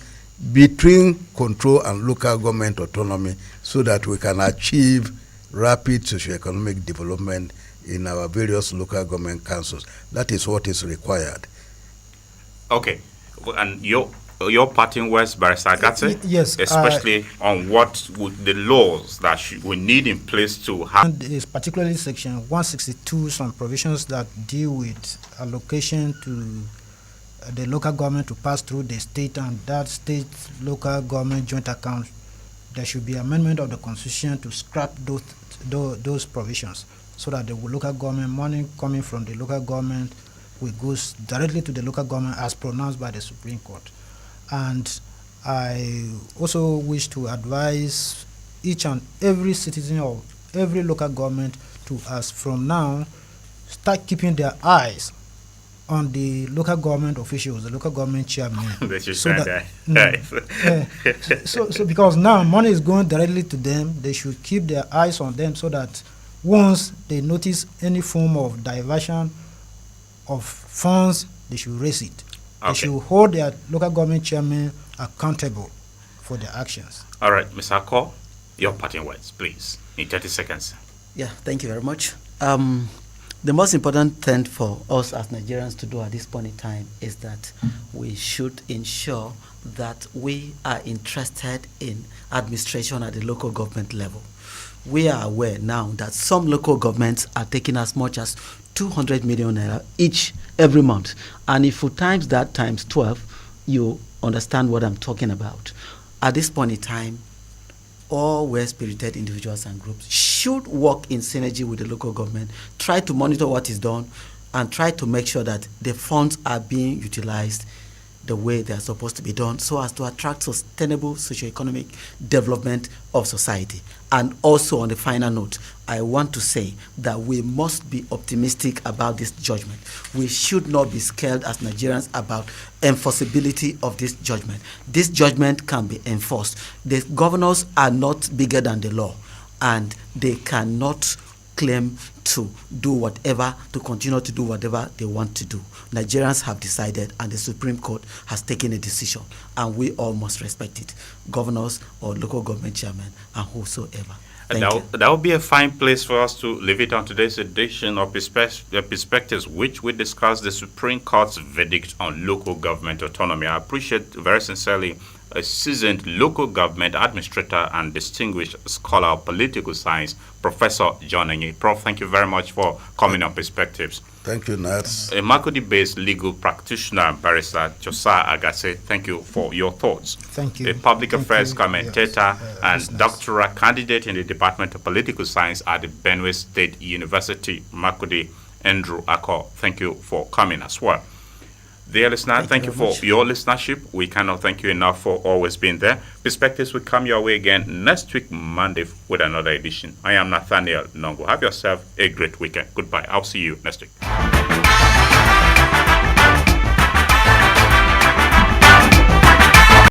between control and local government autonomy so that we can achieve rapid socioeconomic development in our various local government councils. That is what is required. Okay. And your parting words, Barrister Agatse? Yes. Especially on what would the laws that we need in place to have. And is particularly Section 162, some provisions that deal with allocation to the local government to pass through the state and that state local government joint account. There should be amendment of the Constitution to scrap those provisions so that the local government money coming from the local government will go directly to the local government as pronounced by the Supreme Court. And I also wish to advise each and every citizen of every local government to, as from now, start keeping their eyes on the local government officials, the local government chairman. So because now money is going directly to them, they should keep their eyes on them so that once they notice any form of diversion of funds, they should raise it. Okay. They should hold their local government chairman accountable for their actions. All right, Mr. Akor, your parting words, please, in 30 seconds. Yeah, thank you very much. The most important thing for us as Nigerians to do at this point in time is that we should ensure that we are interested in administration at the local government level. We are aware now that some local governments are taking as much as 200 million naira each every month. And if you times that times 12, you understand what I'm talking about. At this point in time, all well-spirited individuals and groups should work in synergy with the local government, try to monitor what is done, and try to make sure that the funds are being utilized the way they are supposed to be done so as to attract sustainable socioeconomic development of society. And also on the final note, I want to say that we must be optimistic about this judgment. We should not be scared as Nigerians about enforceability of this judgment. This judgment can be enforced. The governors are not bigger than the law, and they cannot claim to do whatever, to continue to do whatever they want to do. Nigerians have decided, and the Supreme Court has taken a decision, and we all must respect it, governors or local government chairmen and whosoever. That would be a fine place for us to leave it on today's edition of Perspectives, which we discuss the Supreme Court's verdict on local government autonomy. I appreciate very sincerely a seasoned local government administrator and distinguished scholar of political science, Professor John Enyi. Prof, thank you very much for coming on Perspectives. Thank you, Nats. A Makurdi-based legal practitioner, Barrister Tyosar Agatse, thank you for your thoughts. Thank you. A public Thank affairs you. commentator and listeners. doctoral candidate in the Department of Political Science at the Benue State University, Makurdi, Andrew Akor. Thank you for coming as well. Dear listener, thank you for your listenership. We cannot thank you enough for always being there. Perspectives will come your way again next week, Monday, with another edition. I am Nathaniel Nongu. Have yourself a great weekend. Goodbye. I'll see you next week.